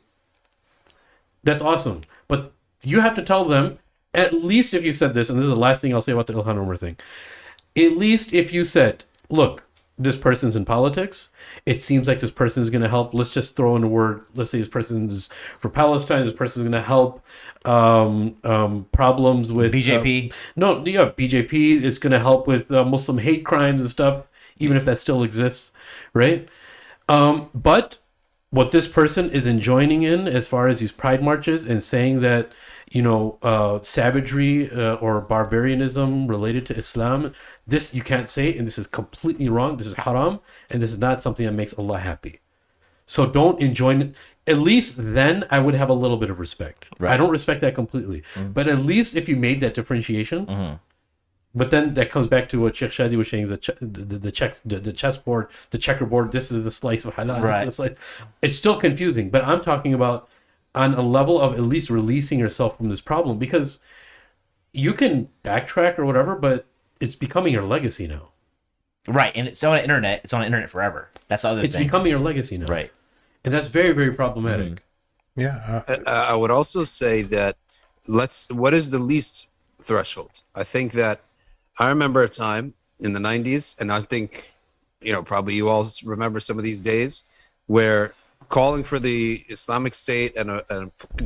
that's awesome. But you have to tell them, at least if you said this, and this is the last thing I'll say about the Ilhan Omar thing. At least if you said, look, this person's in politics, it seems like this person is going to help. Let's just throw in a word. Let's say this person is for Palestine. This person is going to help problems with BJP. BJP is going to help with Muslim hate crimes and stuff, even if that still exists, right? But what this person is enjoining in, as far as these pride marches and saying that, savagery or barbarianism related to Islam, this you can't say, and this is completely wrong. This is haram, and this is not something that makes Allah happy. So don't enjoin it. At least then I would have a little bit of respect. Right. I don't respect that completely, but at least if you made that differentiation. But then that comes back to what Sheikh Shadee was saying: the chessboard, the checkerboard. This is the slice of halal. Right. It's still confusing, but I'm talking about on a level of at least releasing yourself from this problem, because you can backtrack or whatever, but it's becoming your legacy now. Right, and it's on the internet. It's on the internet forever. That's the other thing. It's becoming your legacy now. Right, and that's very, very problematic. Yeah. I would also say that what is the least threshold? I think that I remember a time in the 90s, and I think, probably you all remember some of these days, where calling for the Islamic State and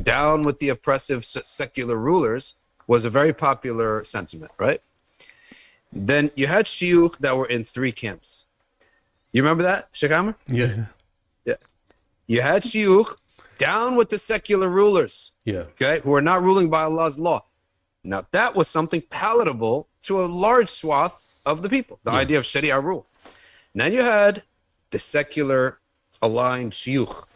down with the oppressive secular rulers was a very popular sentiment, right? Then you had shiyukh that were in 3 camps. You remember that, Sheikh Amr? Yes. Yeah. You had shiyukh down with the secular rulers, okay, who are not ruling by Allah's law. Now, that was something palatable to a large swath of the people, the idea of Sharia rule. Now you had the secular aligned shiyukh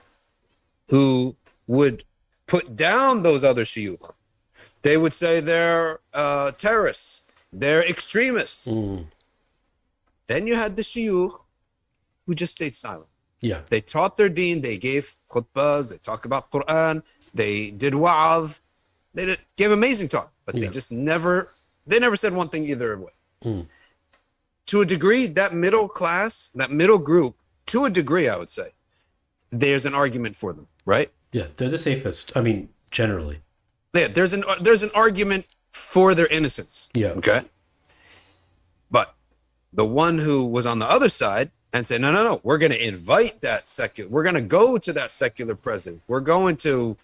who would put down those other shiyukh. They would say they're terrorists, they're extremists. Then you had the shiyukh who just stayed silent. Yeah. They taught their deen, they gave khutbahs, they talked about Quran, they did wa'adh, they gave amazing talk, but they just never said one thing either way. To a degree, that middle class, that middle group, to a degree, I would say, there's an argument for them, right? Yeah, they're the safest. I mean, generally. Yeah, there's an argument for their innocence. Yeah. Okay. But the one who was on the other side and said, no, we're going to invite that secular. We're going to go to that secular president. We're going to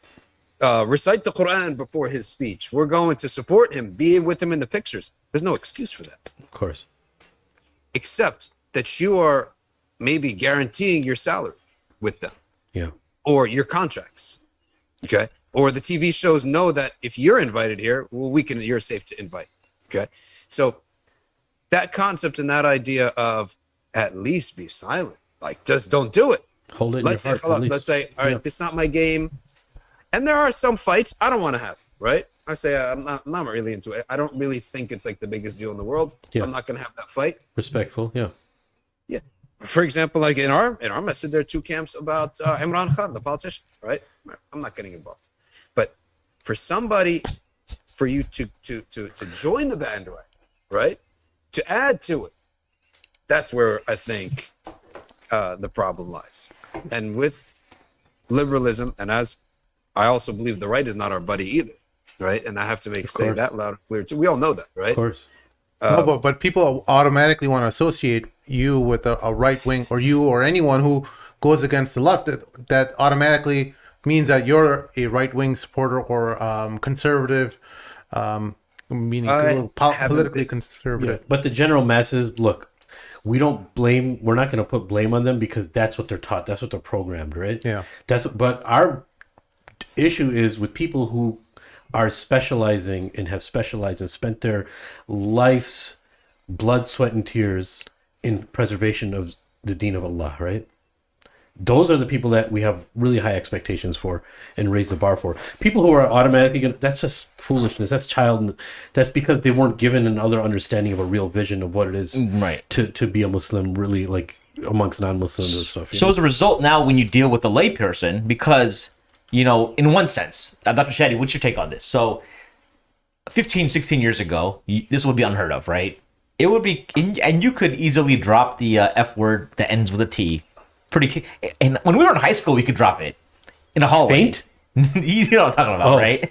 recite the Quran before his speech. We're going to support him, be with him in the pictures. There's no excuse for that. Of course. Except that you are maybe guaranteeing your salary with them. Yeah. Or your contracts. Okay. Or the TV shows know that if you're invited here, well, you're safe to invite. Okay. So that concept and that idea of at least be silent, like just don't do it. Hold it. Let's say, let's say, all right, this is not my game. And there are some fights I don't want to have, right? I say I'm not really into it. I don't really think it's like the biggest deal in the world. Yeah. I'm not going to have that fight. Respectful, yeah. Yeah. For example, like in our message, there are 2 camps about Imran Khan, the politician, right? I'm not getting involved. But for somebody, for you to join the bandwagon, right? To add to it, that's where I think the problem lies. And with liberalism, and as I also believe the right is not our buddy either, right? And I have to say that loud and clear too. We all know that, right? Of course. No, but people automatically want to associate you with a right wing, or you or anyone who goes against the left. That automatically means that you're a right wing supporter or conservative, meaning politically conservative. Yeah. But the general masses, look, we're not going to put blame on them because that's what they're taught. That's what they're programmed, right? Yeah. But our issue is with people who are specializing and have specialized and spent their life's blood, sweat, and tears in preservation of the deen of Allah, right? Those are the people that we have really high expectations for and raise the bar for. People who are automatically that's just foolishness. That's that's because they weren't given another understanding of a real vision of what it is to be a Muslim, really, like amongst non-Muslims and stuff. So as a result, now when you deal with a layperson, because, in one sense, Dr. Shadee, what's your take on this? So 15, 16 years ago, this would be unheard of, right? It would be, and you could easily drop the F word that ends with a T. And when we were in high school, we could drop it in a hallway. Faint? You know what I'm talking about, right?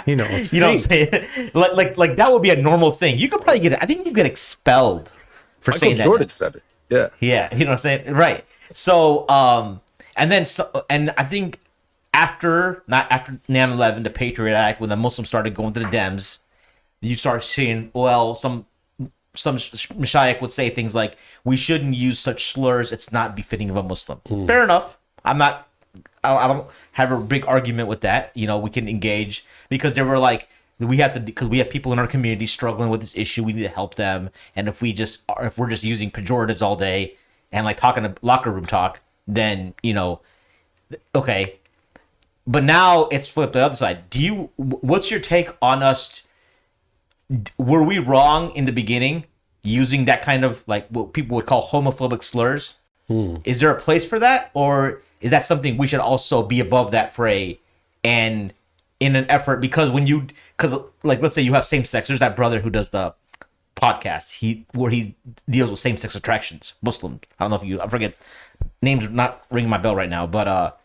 You know, it's You know what I'm saying? Like that would be a normal thing. You could probably I think you get expelled for Michael saying that. Jordan said it. Yeah. Yeah, you know what I'm saying? Right. So, and I think not after 9/11, the Patriot Act, when the Muslims started going to the Dems, you start seeing, well, some mashayikh would say things like, we shouldn't use such slurs, it's not befitting of a Muslim. Fair enough. I don't have a big argument with that. You know, we can engage, because they were like, because we have people in our community struggling with this issue, we need to help them. And if we're just using pejoratives all day and like talking to locker room talk, then, you know, okay. But now it's flipped the other side. What's your take on us? Were we wrong in the beginning using that kind of, like, what people would call homophobic slurs? Is there a place for that, or is that something we should also be above that fray, and in an effort, because like, let's say you have same sex, there's that brother who does the podcast, where he deals with same sex attractions, Muslim. I don't know if I forget, names are not ringing my bell right now, but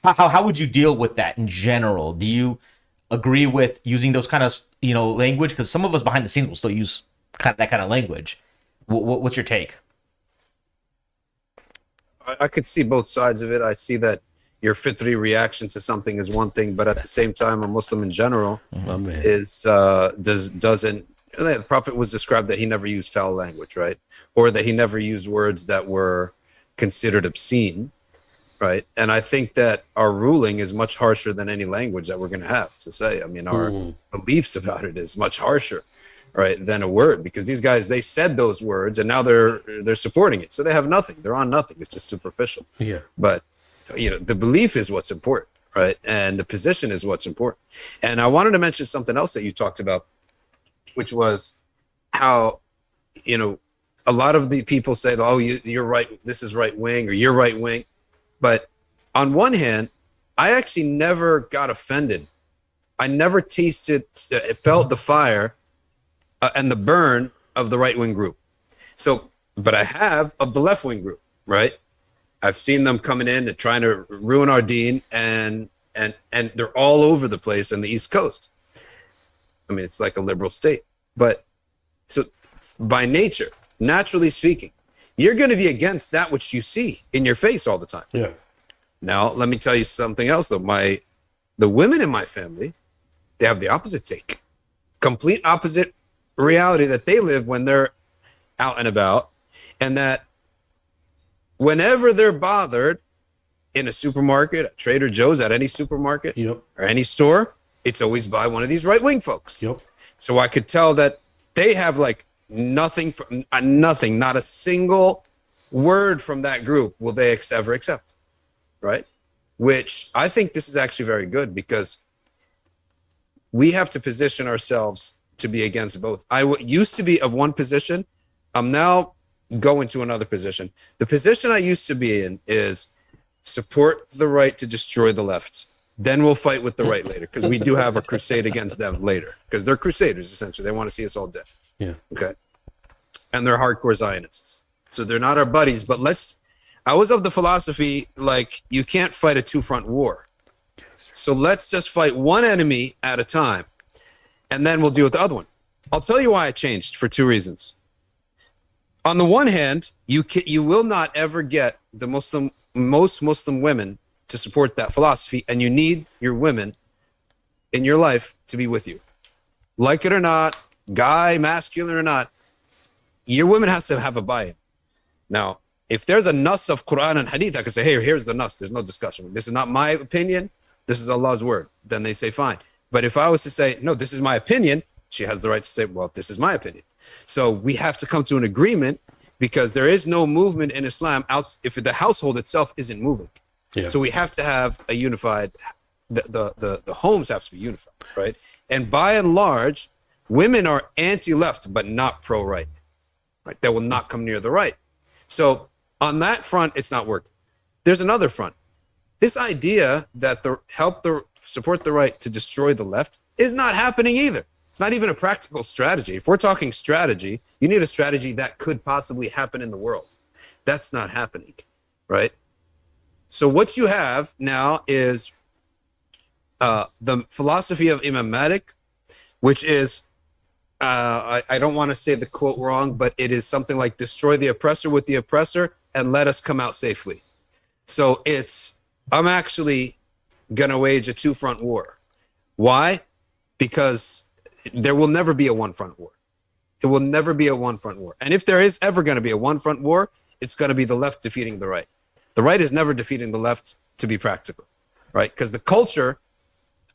how would you deal with that in general? Do you agree with using those kind of, you know, language? Because some of us behind the scenes will still use that kind of language. What's your take? I could see both sides of it. I see that your fitri reaction to something is one thing, but at the same time, a Muslim in general doesn't. The Prophet was described that he never used foul language, right? Or that he never used words that were considered obscene, right? And I think that our ruling is much harsher than any language that we're going to have to say. I mean, our beliefs about it is much harsher, right, than a word, because these guys, they said those words and now they're supporting it. So they have nothing. They're on nothing. It's just superficial. Yeah. But, you know, the belief is what's important, right? And the position is what's important. And I wanted to mention something else that you talked about, which was how, you know, a lot of the people say, oh, you're right, this is right wing, or you're right wing. But on one hand, I actually never got offended. I never felt the fire and the burn of the right wing group. So, but I have of the left wing group, right? I've seen them coming in and trying to ruin our deen, and they're all over the place on the East Coast. I mean, it's like a liberal state. But so by nature, naturally speaking, you're going to be against that which you see in your face all the time. Yeah. Now, let me tell you something else, though. The women in my family, they have the opposite take. Complete opposite reality that they live when they're out and about, and that whenever they're bothered in a supermarket, at Trader Joe's, at any supermarket, Yep. or any store, it's always by one of these right-wing folks. Yep. So I could tell that they have like nothing, not a single word from that group will they ever accept, right? Which I think this is actually very good, because we have to position ourselves to be against both. I used to be of one position. I'm now going to another position. The position I used to be in is support the right to destroy the left. Then we'll fight with the right later, because we do have a crusade against them later, because they're crusaders, essentially. They want to see us all dead. Yeah. Okay. And they're hardcore Zionists. So they're not our buddies, but I was of the philosophy, like, you can't fight a two-front war. So let's just fight one enemy at a time, and then we'll deal with the other one. I'll tell you why I changed, for two reasons. On the one hand, you will not ever get most Muslim women to support that philosophy, and you need your women in your life to be with you. Like it or not, guy, masculine or not, your women has to have a buy-in. Now, if there's a nas of Quran and Hadith, I can say, hey, here's the nas. There's no discussion. This is not my opinion. This is Allah's word. Then they say, fine. But if I was to say, no, this is my opinion, she has the right to say, well, this is my opinion. So we have to come to an agreement, because there is no movement in Islam if the household itself isn't moving. Yeah. So we have to have a unified, the homes have to be unified, right? And by and large, women are anti-left, but not pro-right, right? They will not come near the right. So on that front, it's not working. There's another front. This idea that support the right to destroy the left is not happening either. It's not even a practical strategy. If we're talking strategy, you need a strategy that could possibly happen in the world. That's not happening, right? So what you have now is the philosophy of Imam Malik, which is, I don't want to say the quote wrong, but it is something like destroy the oppressor with the oppressor and let us come out safely. So I'm actually going to wage a two-front war. Why? Because there will never be a one-front war. It will never be a one-front war. And if there is ever going to be a one-front war, it's going to be the left defeating the right. The right is never defeating the left, to be practical, right? Because the culture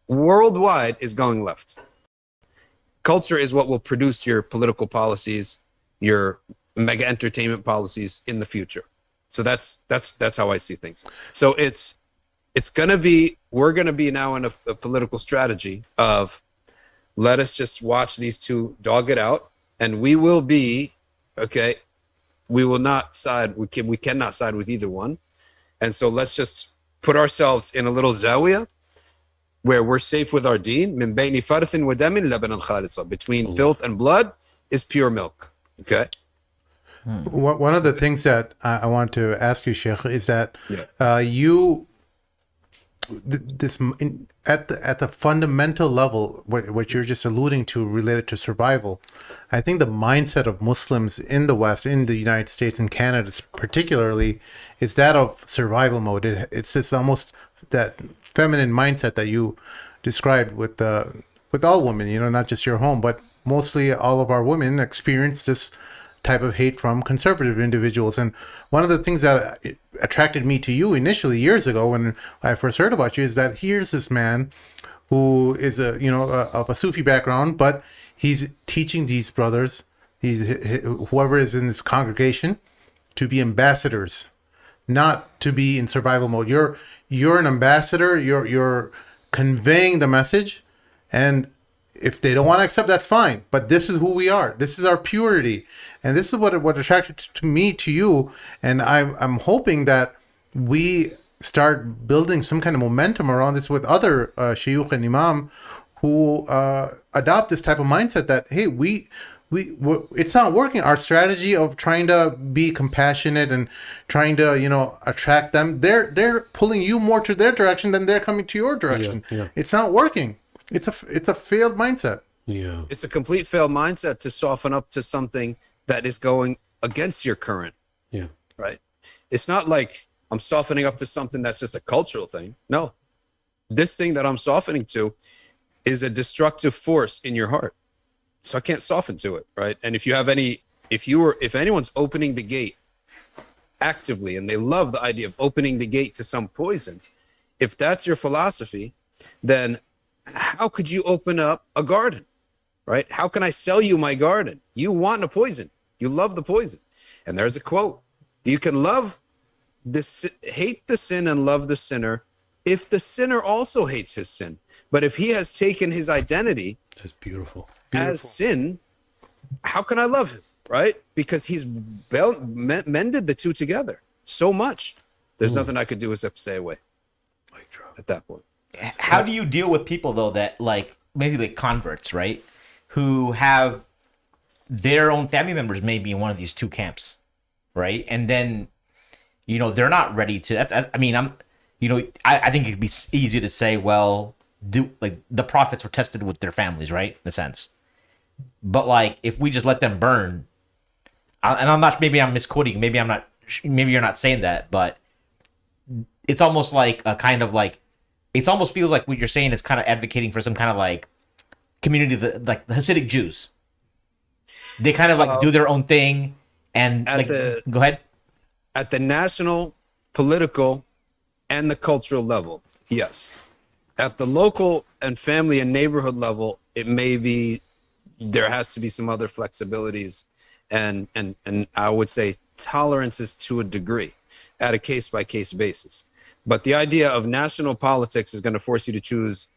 worldwide is going left. Culture is what will produce your political policies, your mega entertainment policies in the future. So that's how I see things. So it's going to be, we're going to be now in a political strategy of, let us just watch these two dog it out, and we will be, okay, we will not side, we cannot side with either one. And so let's just put ourselves in a little zawiya where we're safe with our deen. Min bayni farthin wa damin labanan khalisa. Between filth and blood is pure milk. Okay. One of the things that I want to ask you, Sheikh, is that at the fundamental level, what you're just alluding to related to survival, I think the mindset of Muslims in the West, in the United States and Canada particularly, is that of survival mode. It's just almost that feminine mindset that you described with all women, not just your home, but mostly all of our women experience this type of hate from conservative individuals. And one of the things that attracted me to you initially years ago when I first heard about you is that here's this man who is of a Sufi background, but he's teaching these brothers, whoever is in this congregation, to be ambassadors, not to be in survival mode. You're an ambassador. You're conveying the message, and if they don't want to accept that, fine. But this is who we are. This is our purity, and this is what attracted to me to you. And I'm hoping that we start building some kind of momentum around this with other shayukh and imam who adopt this type of mindset that, hey, it's not working. Our strategy of trying to be compassionate and trying to attract them, they're pulling you more to their direction than they're coming to your direction. Yeah. It's not working. It's a failed mindset. Yeah, it's a complete failed mindset to soften up to something that is going against your current. Yeah, right. It's not like I'm softening up to something that's just a cultural thing. No, this thing that I'm softening to is a destructive force in your heart. So I can't soften to it, right? And if anyone's opening the gate actively, and they love the idea of opening the gate to some poison, if that's your philosophy, then how could you open up a garden, right? How can I sell you my garden? You want a poison. You love the poison. And there's a quote. You can hate the sin and love the sinner if the sinner also hates his sin. But if he has taken his identity that's beautiful. as sin, how can I love him, right? Because he's mended the two together so much. There's nothing I could do except stay away at that point. How do you deal with people, though, that basically converts, right? Who have their own family members maybe in one of these two camps, right? And then, they're not ready to, I think it'd be easy to say, well, the prophets were tested with their families, right? In a sense. But if we just let them burn, and I'm not, maybe I'm misquoting, maybe you're not saying that, but it's almost like a kind of it almost feels like what you're saying is kind of advocating for some kind of community, like the Hasidic Jews. They kind of do their own thing, and go ahead. At the national, political, and the cultural level, yes. At the local and family and neighborhood level, it may be, there has to be some other flexibilities and I would say tolerances to a degree at a case-by-case basis. But the idea of national politics is going to force you to choose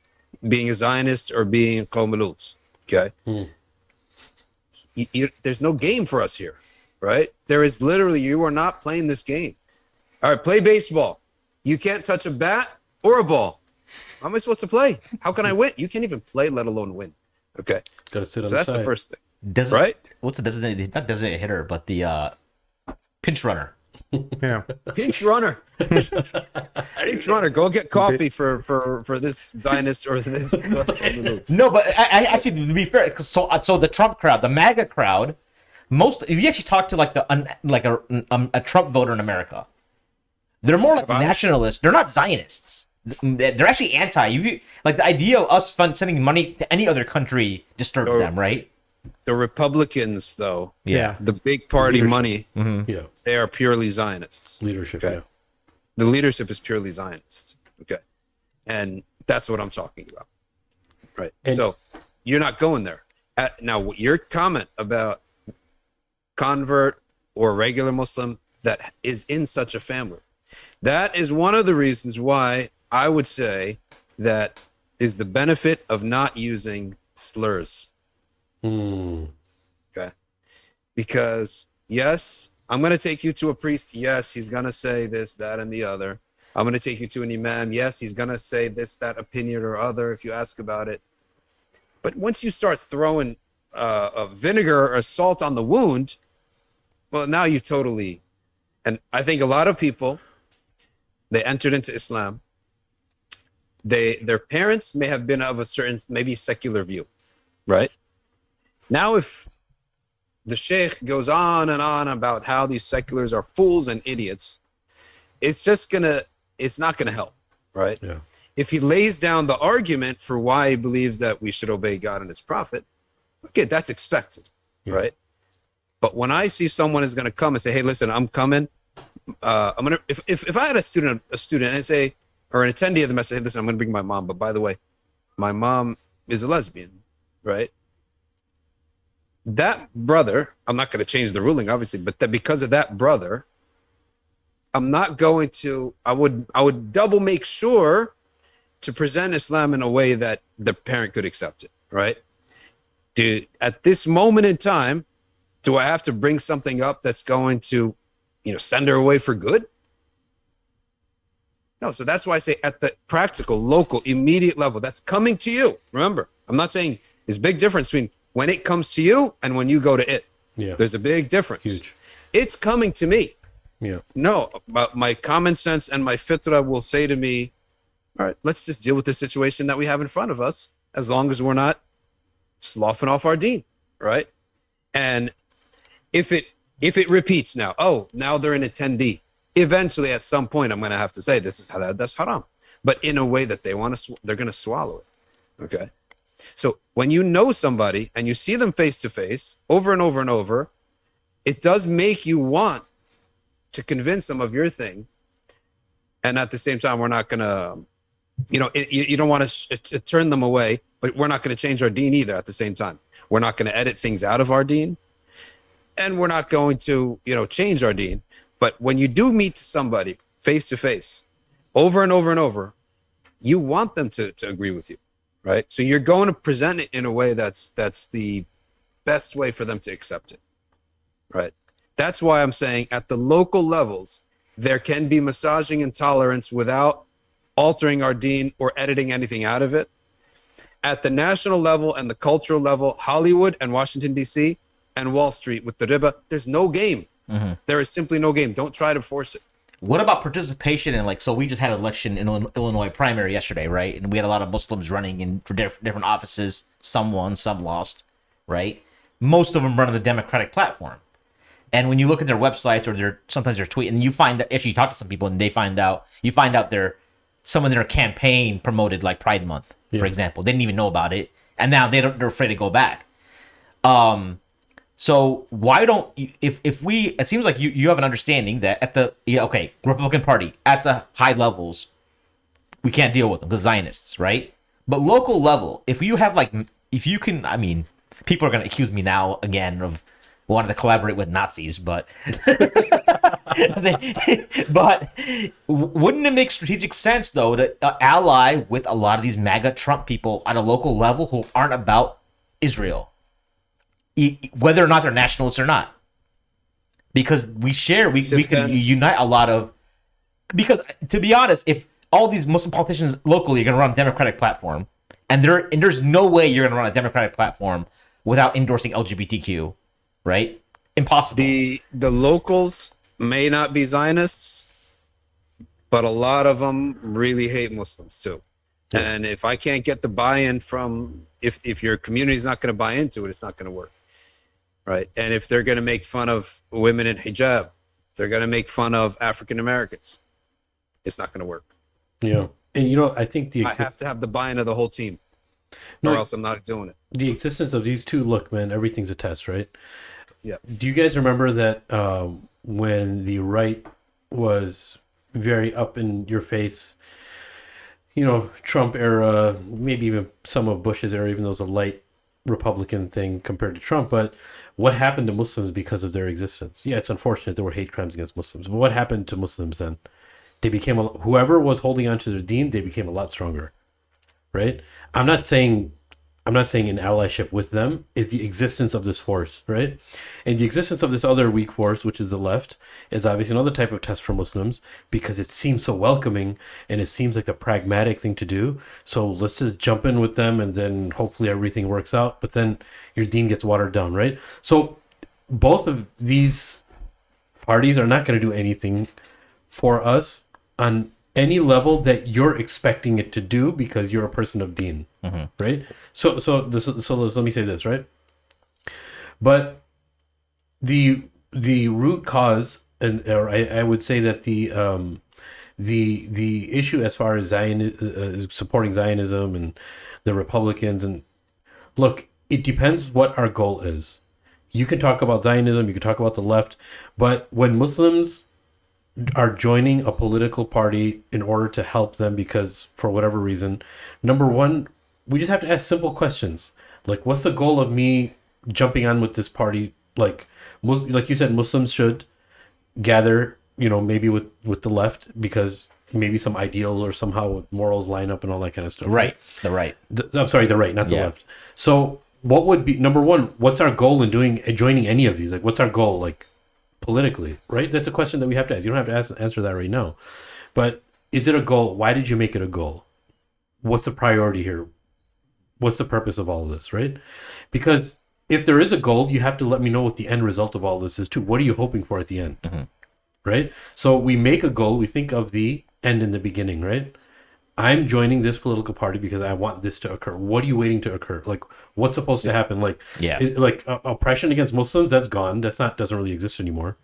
being a Zionist or being Qawm al-Quds, okay? There's no game for us here, right? There is literally, you are not playing this game. All right, play baseball. You can't touch a bat or a ball. How am I supposed to play? How can I win? You can't even play, let alone win, Okay, Gotta sit on so the that's side. the first thing, Doesn't, right? What's the designated? Not designated hitter, but the pinch runner. Yeah. Pinch runner, pinch runner. Go get coffee for this Zionist or this. No, but I actually, to be fair, 'cause so the Trump crowd, the MAGA crowd, if you actually talk to like a Trump voter in America, they're more like nationalists. They're not Zionists. They're actually anti. Like the idea of us sending money to any other country disturbs them, right? The Republicans, though, Yeah. the big party money, Yeah. they are purely Zionists. Leadership. Okay. Yeah. The leadership is purely Zionist. Okay. And that's what I'm talking about. Right. And- so you're not going there. Now, your comment about convert or regular Muslim that is in such a family, that is one of the reasons why I would say that is the benefit of not using slurs. Okay. Because yes, I'm going to take you to a priest. Yes, he's going to say this, that, and the other. I'm going to take you to an imam. Yes, he's going to say this, that opinion or other if you ask about it. But once you start throwing vinegar or salt on the wound, well, now you totally. And I think a lot of people, they entered into Islam. Their parents may have been of a certain, maybe secular view, right? Now, if the sheikh goes on and on about how these seculars are fools and idiots, it's not gonna help, right? Yeah. If he lays down the argument for why he believes that we should obey God and his prophet, okay, that's expected, right? But when I see someone is gonna come and say, hey, listen, I'm coming, I'm gonna, if I had a student and say, or an attendee of the message, hey, listen, I'm gonna bring my mom, but by the way, my mom is a lesbian, right? That brother, I'm not going to change the ruling, obviously, but that because of that brother, I'm not going to. I would double make sure to present Islam in a way that the parent could accept it, right? At this moment in time, do I have to bring something up that's going to, send her away for good? No. So that's why I say at the practical, local, immediate level, that's coming to you. Remember, I'm not saying there's a big difference between when it comes to you and when you go to it. Yeah. There's a big difference. Huge. It's coming to me. Yeah. No, but my common sense and my fitra will say to me, all right, let's just deal with the situation that we have in front of us, as long as we're not sloughing off our deen, right? And if it repeats now they're an attendee. Eventually, at some point, I'm going to have to say that's haram, but in a way that they're going to swallow it. Okay. So when you know somebody and you see them face to face over and over and over, it does make you want to convince them of your thing. And at the same time, we're not going to, you don't want to turn them away, but we're not going to change our deen either at the same time. We're not going to edit things out of our deen, and we're not going to, change our deen. But when you do meet somebody face to face over and over and over, you want them to agree with you. Right. So you're going to present it in a way that's the best way for them to accept it. Right. That's why I'm saying at the local levels, there can be massaging and tolerance without altering our deen or editing anything out of it. At the national level and the cultural level, Hollywood and Washington, D.C. and Wall Street with the riba, there's no game. Mm-hmm. There is simply no game. Don't try to force it. What about participation in so we just had an election in Illinois primary yesterday, right? And we had a lot of Muslims running in for different offices. Some won, some lost, right? Most of them run on the Democratic platform. And when you look at their websites or sometimes their tweet, and you find that actually you talk to some people and you find out some of their campaign promoted like Pride Month, for example. They didn't even know about it, and now they're afraid to go back. So why don't you, it seems like you have an understanding that at the Republican Party at the high levels we can't deal with them because Zionists, right? But local level, if you can, people are going to accuse me now again of wanting to collaborate with Nazis, but but wouldn't it make strategic sense though to ally with a lot of these MAGA Trump people at a local level who aren't about Israel? Whether or not they're nationalists or not, because we can unite a lot of. Because to be honest, if all these Muslim politicians locally are going to run a Democratic platform, and there's no way you're going to run a Democratic platform without endorsing LGBTQ, right? Impossible. The locals may not be Zionists, but a lot of them really hate Muslims too. Yeah. And if I can't get the buy-in from, if your community is not going to buy into it, it's not going to work, right? And if they're going to make fun of women in hijab, they're going to make fun of African Americans, it's not going to work. Yeah, and I think I have to have the buy-in of the whole team, or else I'm not doing it. The existence of these two, look, man, everything's a test, right? Yeah. Do you guys remember that when the right was very up in your face, Trump era, maybe even some of Bush's era, even though it was a light Republican thing compared to Trump, but what happened to Muslims because of their existence? Yeah, it's unfortunate there were hate crimes against Muslims, but what happened to Muslims then? They became, whoever was holding on to their deen, they became a lot stronger, right? I'm not saying an allyship with them, is the existence of this force, right? And the existence of this other weak force, which is the left, is obviously another type of test for Muslims because it seems so welcoming and it seems like the pragmatic thing to do. So let's just jump in with them and then hopefully everything works out. But then your deen gets watered down, right? So both of these parties are not going to do anything for us on any level that you're expecting it to do because you're a person of deen, right? So let me say this, right? But the root cause, or I would say that the issue as far as supporting Zionism and the Republicans, and look, it depends what our goal is. You can talk about Zionism, you can talk about the left, but when Muslims are joining a political party in order to help them because for whatever reason, number one, we just have to ask simple questions. Like, what's the goal of me jumping on with this party? Like you said, Muslims should gather, maybe with the left because maybe some ideals or somehow morals line up and all that kind of stuff. Right. The right. I'm sorry, the right, not the left. So what would be, number one, what's our goal in joining any of these? Like, what's our goal? Like, politically, right? That's a question that we have to ask. You don't have to answer that right now. But is it a goal? Why did you make it a goal? What's the priority here? What's the purpose of all of this, right? Because if there is a goal, you have to let me know what the end result of all this is too. What are you hoping for at the end? Right? So we make a goal. We think of the end in the beginning, right? I'm joining this political party because I want this to occur. What are you waiting to occur? Like, what's supposed to happen? Like, oppression against Muslims, that's gone. Doesn't really exist anymore,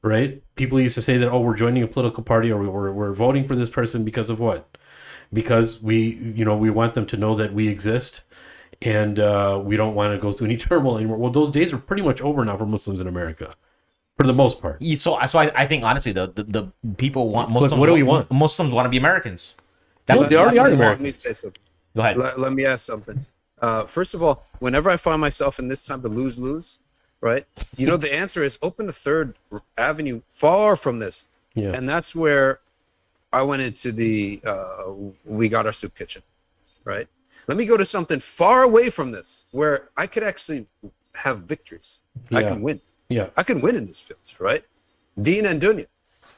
right? People used to say that, we're joining a political party or we're voting for this person because of what? Because we want them to know that we exist and we don't want to go through any turmoil anymore. Well, those days are pretty much over now for Muslims in America. For the most part. So I think honestly, the people want Muslims. What do we want? Muslims want to be Americans. They already are Americans. Go ahead. Let me ask something. First of all, whenever I find myself in this type of lose-lose, right? The answer is open a third avenue far from this. Yeah. And that's where I went into we got our soup kitchen, right? Let me go to something far away from this where I could actually have victories. Yeah. I can win. Yeah. I can win in this field, right? Deen and dunya.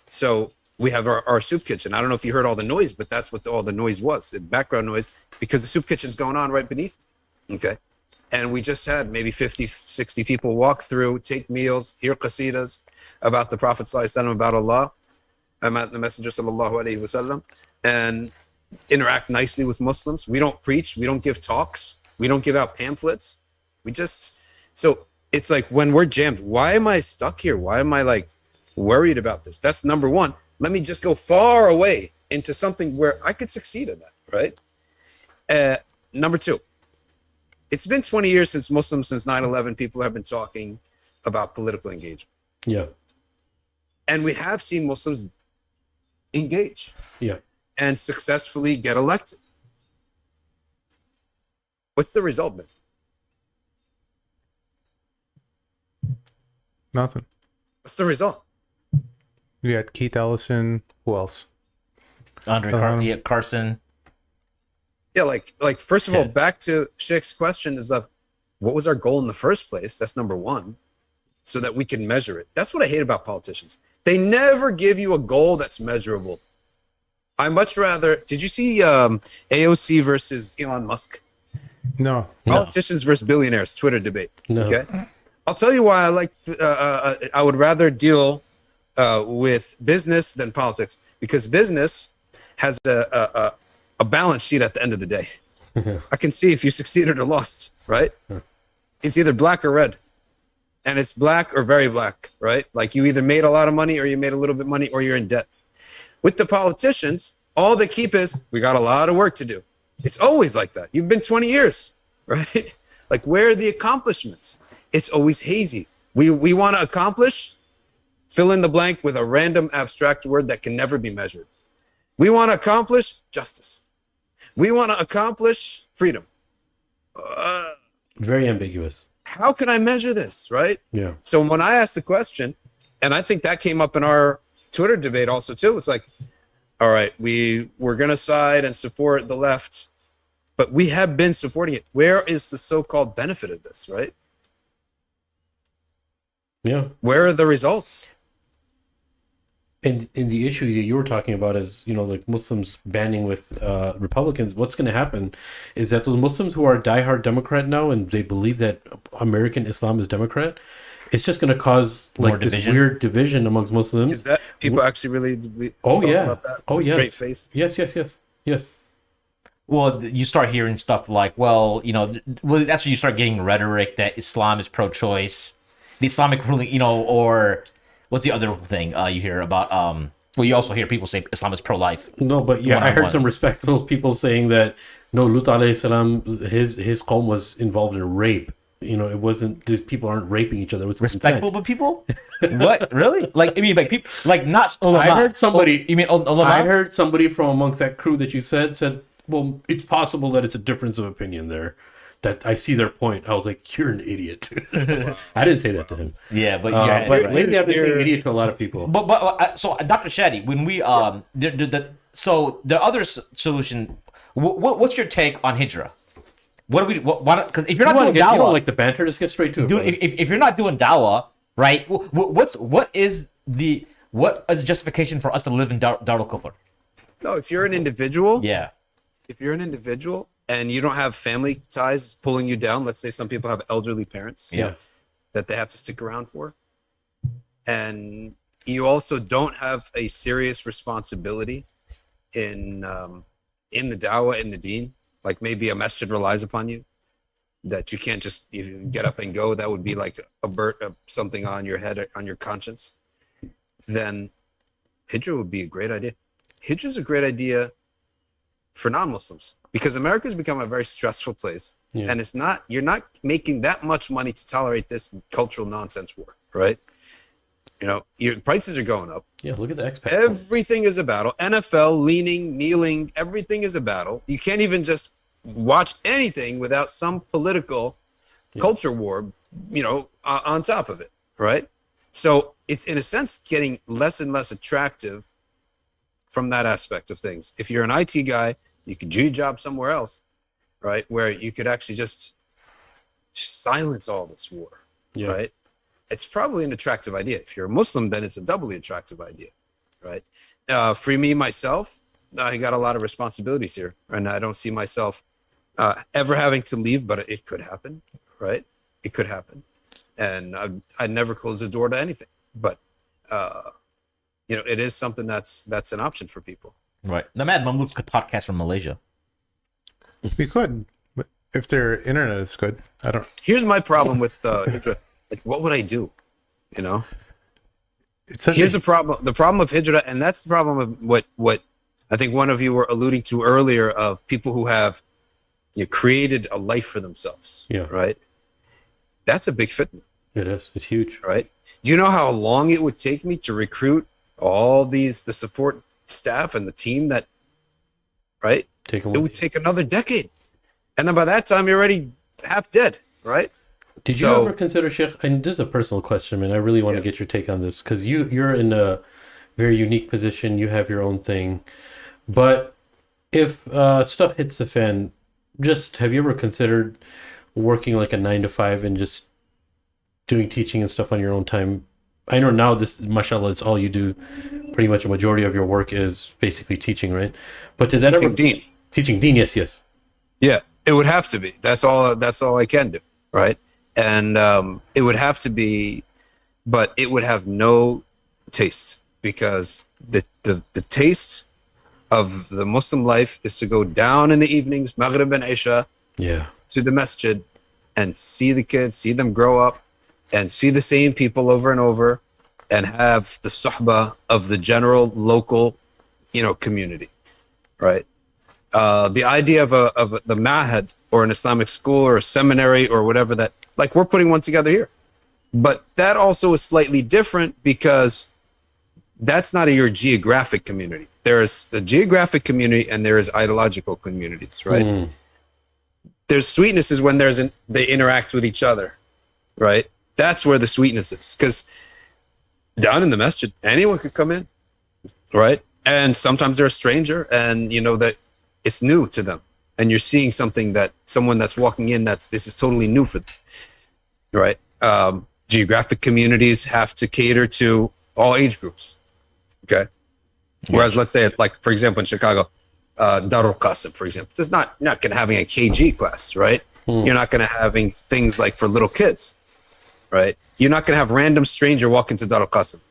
So we have our soup kitchen. I don't know if you heard all the noise, but that's what all the noise was, background noise, because the soup kitchen's going on right beneath me, okay? And we just had maybe 50, 60 people walk through, take meals, hear qasidas about the Prophet ﷺ, about Allah, about the Messenger ﷺ, and interact nicely with Muslims. We don't preach. We don't give talks. We don't give out pamphlets. So it's like when we're jammed, why am I stuck here? Why am I worried about this? That's number one. Let me just go far away into something where I could succeed in that, right? Number two, it's been 20 years since 9/11, people have been talking about political engagement. Yeah. And we have seen Muslims engage. Yeah. And successfully get elected. What's the result been? Nothing. What's the result? We had Keith Ellison. Who else? Andre Carson. Yeah, like first of all, back to Sheikh's question is what was our goal in the first place? That's number one, so that we can measure it. That's what I hate about politicians. They never give you a goal that's measurable. I much rather. Did you see AOC versus Elon Musk? No. Politicians versus billionaires Twitter debate. No. Okay, I'll tell you why I like. I would rather deal with business than politics, because business has a balance sheet at the end of the day. I can see if you succeeded or lost, right? It's either black or red, and it's black or very black, right? Like you either made a lot of money or you made a little bit of money or you're in debt. With the politicians, all they keep is, we got a lot of work to do. It's always like that. You've been 20 years, right? Like, where are the accomplishments? It's always hazy. We want to accomplish, fill in the blank with a random abstract word that can never be measured. We want to accomplish justice. We want to accomplish freedom. Very ambiguous. How can I measure this, right? Yeah. So when I asked the question, and I think that came up in our Twitter debate also too, it's like, all right, we're going to side and support the left, but we have been supporting it. Where is the so-called benefit of this, right? Yeah. Where are the results? And the issue that you were talking about is, like Muslims banding with Republicans. What's going to happen is that those Muslims who are diehard Democrat now, and they believe that American Islam is Democrat, it's just going to cause like this weird division amongst Muslims. Is that people actually really talk about that? Oh, yes. Straight face? Yes. Well, you start hearing stuff like, well, that's when you start getting rhetoric that Islam is pro-choice. The Islamic ruling, or what's the other thing you hear about? Well, you also hear people say Islam is pro-life. No, but yeah, I heard some respectable people saying that, no, Lut alayhi salam, his qawm was involved in rape. It wasn't, these people aren't raping each other. It was respectful consent. but people? What? Really? Like, I mean, like people, like not ulama. I heard somebody. You mean ulama? I heard somebody from amongst that crew that you said, well, it's possible that it's a difference of opinion there. That I see their point. I was like, you're an idiot. I didn't say that to him. Yeah, but but lately I've been saying idiot to a lot of people. But so Dr. Shadee, when we so the other solution, what's your take on hijra? What do we? Because if you're not doing dawah, you don't like the banter. Just get straight to it. Dude, if you're not doing dawah, right? What is the justification for us to live in Darul Kufr? No, if you're an individual, yeah. If you're an individual and you don't have family ties pulling you down, let's say some people have elderly parents, that they have to stick around for, and you also don't have a serious responsibility in the dawah, in the deen. Like maybe a masjid relies upon you, that you can't just get up and go. That would be like something on your head, on your conscience. Then hijra would be a great idea. Hijra is a great idea for non-Muslims, because America has become a very stressful place, and you're not making that much money to tolerate this cultural nonsense war, right? Your prices are going up. Yeah, look at the expat. Everything is a battle. NFL, leaning, kneeling, everything is a battle. You can't even just watch anything without some political culture war, on top of it, right? So it's, in a sense, getting less and less attractive from that aspect of things. If you're an IT guy, you could do your job somewhere else, right? Where you could actually just silence all this war, right? It's probably an attractive idea. If you're a Muslim, then it's a doubly attractive idea, right? For me, myself, I got a lot of responsibilities here, and I don't see myself ever having to leave, but it could happen, right? It could happen. And I'd never close the door to anything, but it is something that's an option for people. Right. The Mad Mamluks could podcast from Malaysia. We could, but if their internet is good, I don't. Here's my problem with hijra. Like, what would I do? Here's the problem. The problem of hijra, and that's the problem of what I think one of you were alluding to earlier, of people who have created a life for themselves. Yeah. Right. That's a big fitna. It is. It's huge. Right. Do you know how long it would take me to recruit all the support staff and the team that, right? It would take another decade. And then by that time, you're already half dead, right? Did you ever consider, Sheikh, and this is a personal question, man, I really want to get your take on this, because you're in a very unique position. You have your own thing. But if stuff hits the fan, just have you ever considered working like a 9 to 5 and just doing teaching and stuff on your own time I know now this, mashallah, it's all you do. Pretty much a majority of your work is basically teaching, right? But did that Teaching ever deen. teaching deen? Yes, yes. Yeah, it would have to be. That's all I can do, right? And it would have to be, but it would have no taste, because the taste of the Muslim life is to go down in the evenings, Maghrib and Isha, Yeah. to the masjid and see the kids, see them grow up, and see the same people over and over, and have the suhbah of the general local, community, right? The idea of the mahad, or an Islamic school, or a seminary, or whatever, that, like, we're putting one together here, but that also is slightly different, because that's not your geographic community. There's the geographic community and there is ideological communities, right? Mm. There's sweetnesses when they interact with each other, right? That's where the sweetness is, because down in the masjid, anyone could come in, right? And sometimes they're a stranger, and that it's new to them, and you're seeing something that someone that's walking in, this is totally new for them, right? Geographic communities have to cater to all age groups, okay? Whereas, let's say, like, for example, in Chicago, Darul Qasim, for example, there's not going to having a KG class, right? You're not going to having things like for little kids, right? You're not going to have random stranger walk into Darul Qasim.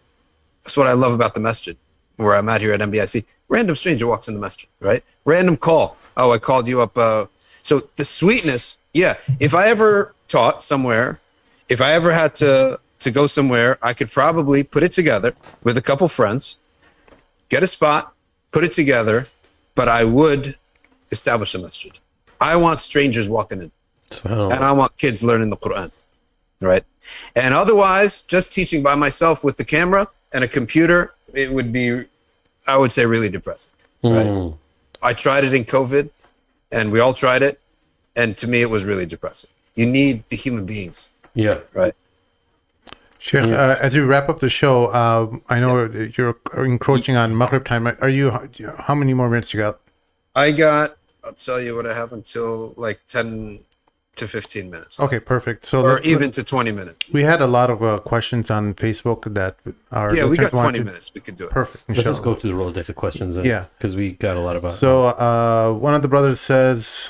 That's what I love about the masjid, where I'm at here at MBIC. Random stranger walks in the masjid, right? Random call. Oh, I called you up. So the sweetness, yeah. If I ever taught somewhere, if I ever had to go somewhere, I could probably put it together with a couple friends, get a spot, put it together, but I would establish a masjid. I want strangers walking in, and I want kids learning the Quran, right? And otherwise, just teaching by myself with the camera and a computer, it would be, I would say, really depressing, right? I tried it in COVID, and we all tried it, and to me, it was really depressing. You need the human beings, Yeah. right? Sheikh, as we wrap up the show, I know you're encroaching on Maghrib time. How many more minutes you got? I'll tell you what I have until like 10 to 15 minutes. Okay, perfect. So Or even to 20 minutes. we had a lot of questions on Facebook that are. Yeah, we got 20 wanted. minutes. We could do it. Perfect. Let's inshallah. go through the Rolodex of questions. Yeah. Because we got a lot about. So one of the brothers says,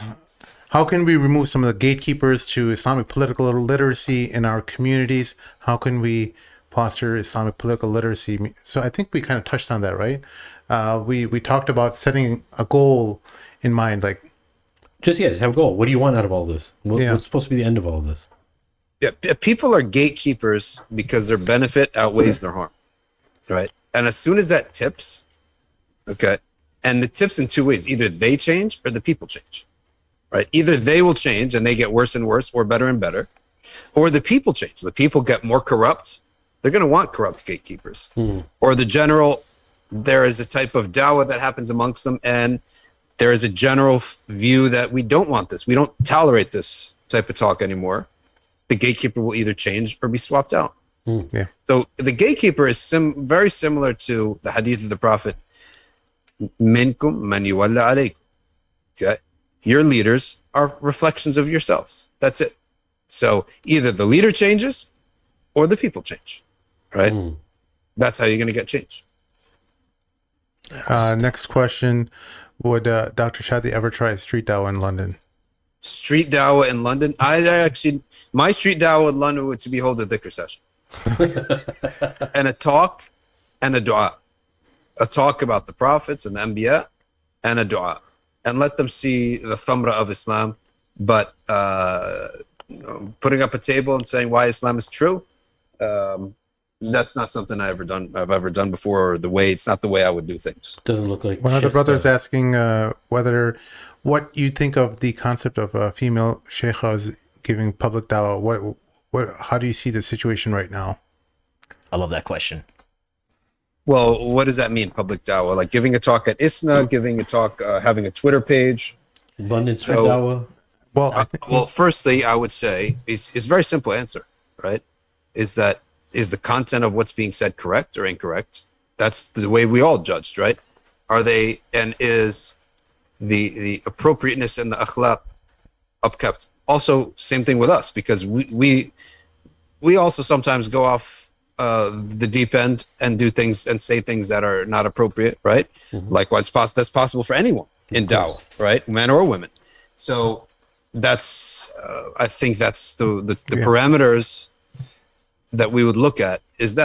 how can we remove some of the gatekeepers to Islamic political literacy in our communities? How can we foster Islamic political literacy? So I think we kind of touched on that, right? We talked about setting a goal in mind, like, just have a goal. What do you want out of all this? What's supposed to be the end of all this? Yeah, people are gatekeepers because their benefit outweighs their harm, right? And as soon as that tips, okay, and the tips in two ways: either they change or the people change, right? Either they will change and they get worse and worse, or better and better, or the people change. The people get more corrupt. They're going to want corrupt gatekeepers, or the general. There is a type of dawah that happens amongst them, and there is a general view that we don't want this. We don't tolerate this type of talk anymore. The gatekeeper will either change or be swapped out. Yeah. So the gatekeeper is very similar to the hadith of the Prophet. Minkum man yuwalla alaykum. Okay. Your leaders are reflections of yourselves. That's it. So either the leader changes or the people change, right? That's how you're going to get change. next question. Would Dr. Shadee ever try street dawah in London? Street dawah in London? My street dawah in London would to be hold a dhikr session. And a talk and a dua. A talk about the prophets and the anbiya and a dua. And let them see the thamra of Islam. But putting up a table and saying why Islam is true, that's not something I've ever done before, or it's not the way I would do things. Doesn't look like one of the brothers asking what you think of the concept of female sheikhas giving public dawah. How do you see the situation right now? I love that question. Well, what does that mean, public dawah? Like giving a talk at ISNA, giving a talk, having a Twitter page? London street dawah? Well, firstly, I would say it's a very simple answer, right? Is the content of what's being said correct or incorrect? That's the way we all judged, right? Is the appropriateness and the akhlaq upkept? Also, same thing with us, because we also sometimes go off the deep end and do things and say things that are not appropriate, right? Likewise, that's possible for anyone in Dawah, right? Men or women. So that's I think that's the parameters that we would look at is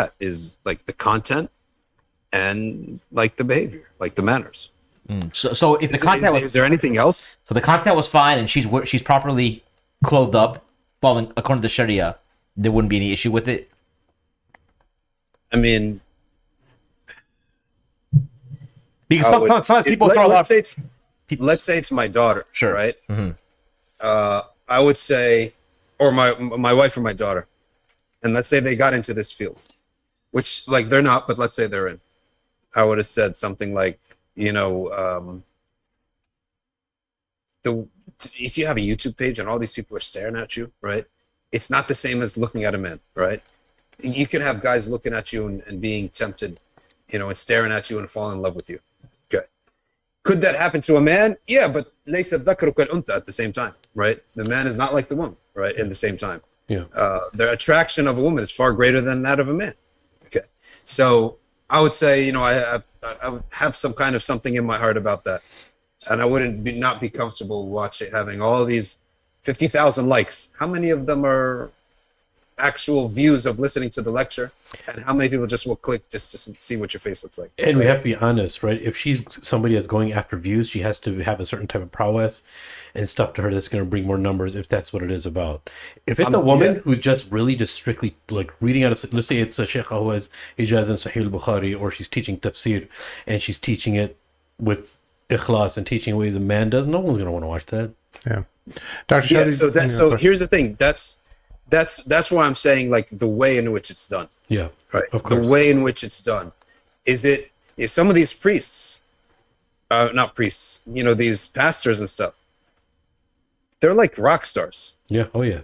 like the content and like the behavior, like the manners. So if the content was, is there anything else? so the content was fine and she's properly clothed up, following according to Sharia, there wouldn't be any issue with it. I mean, Because sometimes people throw a lot. Let's say it's my daughter, Sure. right? I would say, or my wife or my daughter, and let's say they got into this field, which like they're not, but let's say they're in. I would have said something like, you know, if you have a YouTube page and all these people are staring at you, right? It's not the same as looking at a man, right? You can have guys looking at you and being tempted, you know, and staring at you and falling in love with you. Okay. Could that happen to a man? Yeah, but laysa dhakru kal unta at the same time, right? The man is not like the woman, right? In the same time. Yeah. The attraction of a woman is far greater than that of a man. Okay. So I would say, you know, I would have some kind of something in my heart about that. And I wouldn't not be comfortable having all these 50,000 likes. How many of them are actual views of listening to the lecture? And how many people just will click just to see what your face looks like? And we have to be honest, right? If she's somebody that's going after views, she has to have a certain type of prowess and stuff to her that's going to bring more numbers if that's what it is about. If it's a woman who's just strictly like reading out of, let's say it's a sheikh who has ijaz in Sahih al-Bukhari, or she's teaching tafsir and she's teaching it with ikhlas and teaching the way the man does, no one's going to want to watch that. Yeah. Dr. Yeah, Shadee, so here's the thing. That's why I'm saying like the way in which it's done. Yeah. Right. Of course. The way in which it's done. Is some of these priests, not priests, you know, these pastors and stuff, they're like rock stars. Yeah. Oh yeah.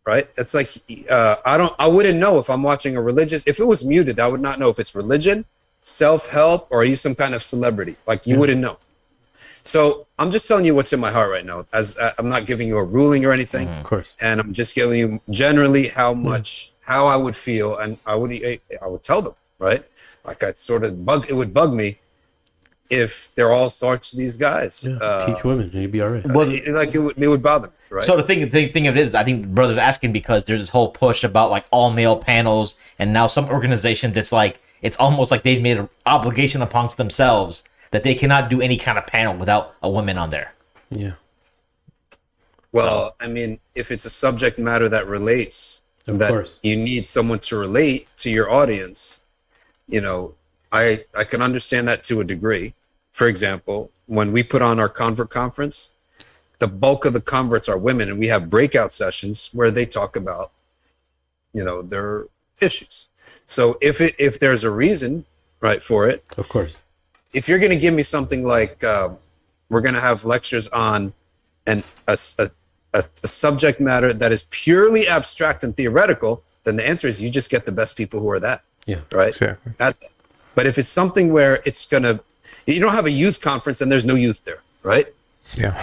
Right. It's like, I wouldn't know if I'm watching a religious, if it was muted, I would not know if it's religion, self-help, or are you some kind of celebrity? Like you wouldn't know. So I'm just telling you what's in my heart right now. As I'm not giving you a ruling or anything, Of course. and I'm just giving you generally how I would feel, and I would tell them, right? Like it would bug me if they're all sorts of these guys. Yeah. Teach women, and you'd be all right. Well, it would bother me, right? So the thing of it is, I think brother's asking because there's this whole push about like all male panels, and now some organizations, it's almost like they've made an obligation amongst themselves that they cannot do any kind of panel without a woman on there. Yeah. Well, I mean, if it's a subject matter that relates, Of that course. you need someone to relate to your audience, you know, I can understand that to a degree. For example, when we put on our convert conference, the bulk of the converts are women, and we have breakout sessions where they talk about, you know, their issues. So if there's a reason, right, for it, Of course. if you're going to give me something like we're going to have lectures on a subject matter that is purely abstract and theoretical, then the answer is you just get the best people who are that. Yeah. Right. Exactly. But if it's something where you don't have a youth conference and there's no youth there, right? Yeah.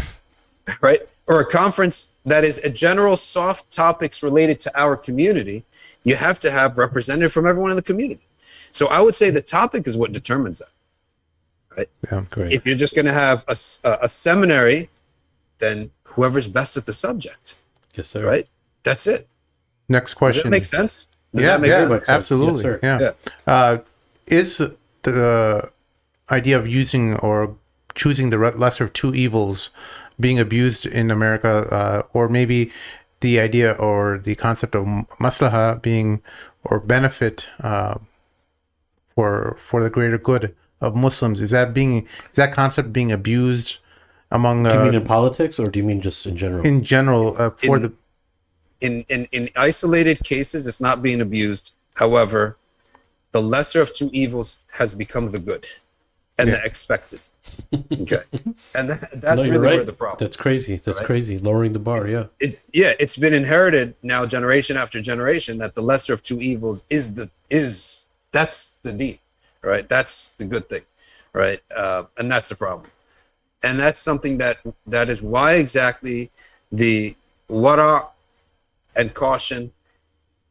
Right. Or a conference that is a general soft topics related to our community, you have to have representative from everyone in the community. So I would say the topic is what determines that. Right. Yeah. Great. If you're just going to have a seminary, then whoever's best at the subject, Yes, sir. right? That's it. Next Does question. that make sense? Does Yeah, that make yeah, sense? much sense. absolutely. Yes, sir. Yeah. Is the idea of using or choosing the lesser of two evils being abused in America, or maybe the idea or the concept of maslaha being or benefit for the greater good of Muslims, is that concept being abused among Do you mean in politics, or do you mean just in general? in general In isolated cases, it's not being abused. However, the lesser of two evils has become the good and the expected. Okay, and that's No, you're really right. where the problem. That's is, crazy. That's right? crazy. Lowering the bar. Yeah. It's been inherited now, generation after generation, that the lesser of two evils that's the deed, right? That's the good thing, right? And that's the problem, and that's something that is why exactly the wara and caution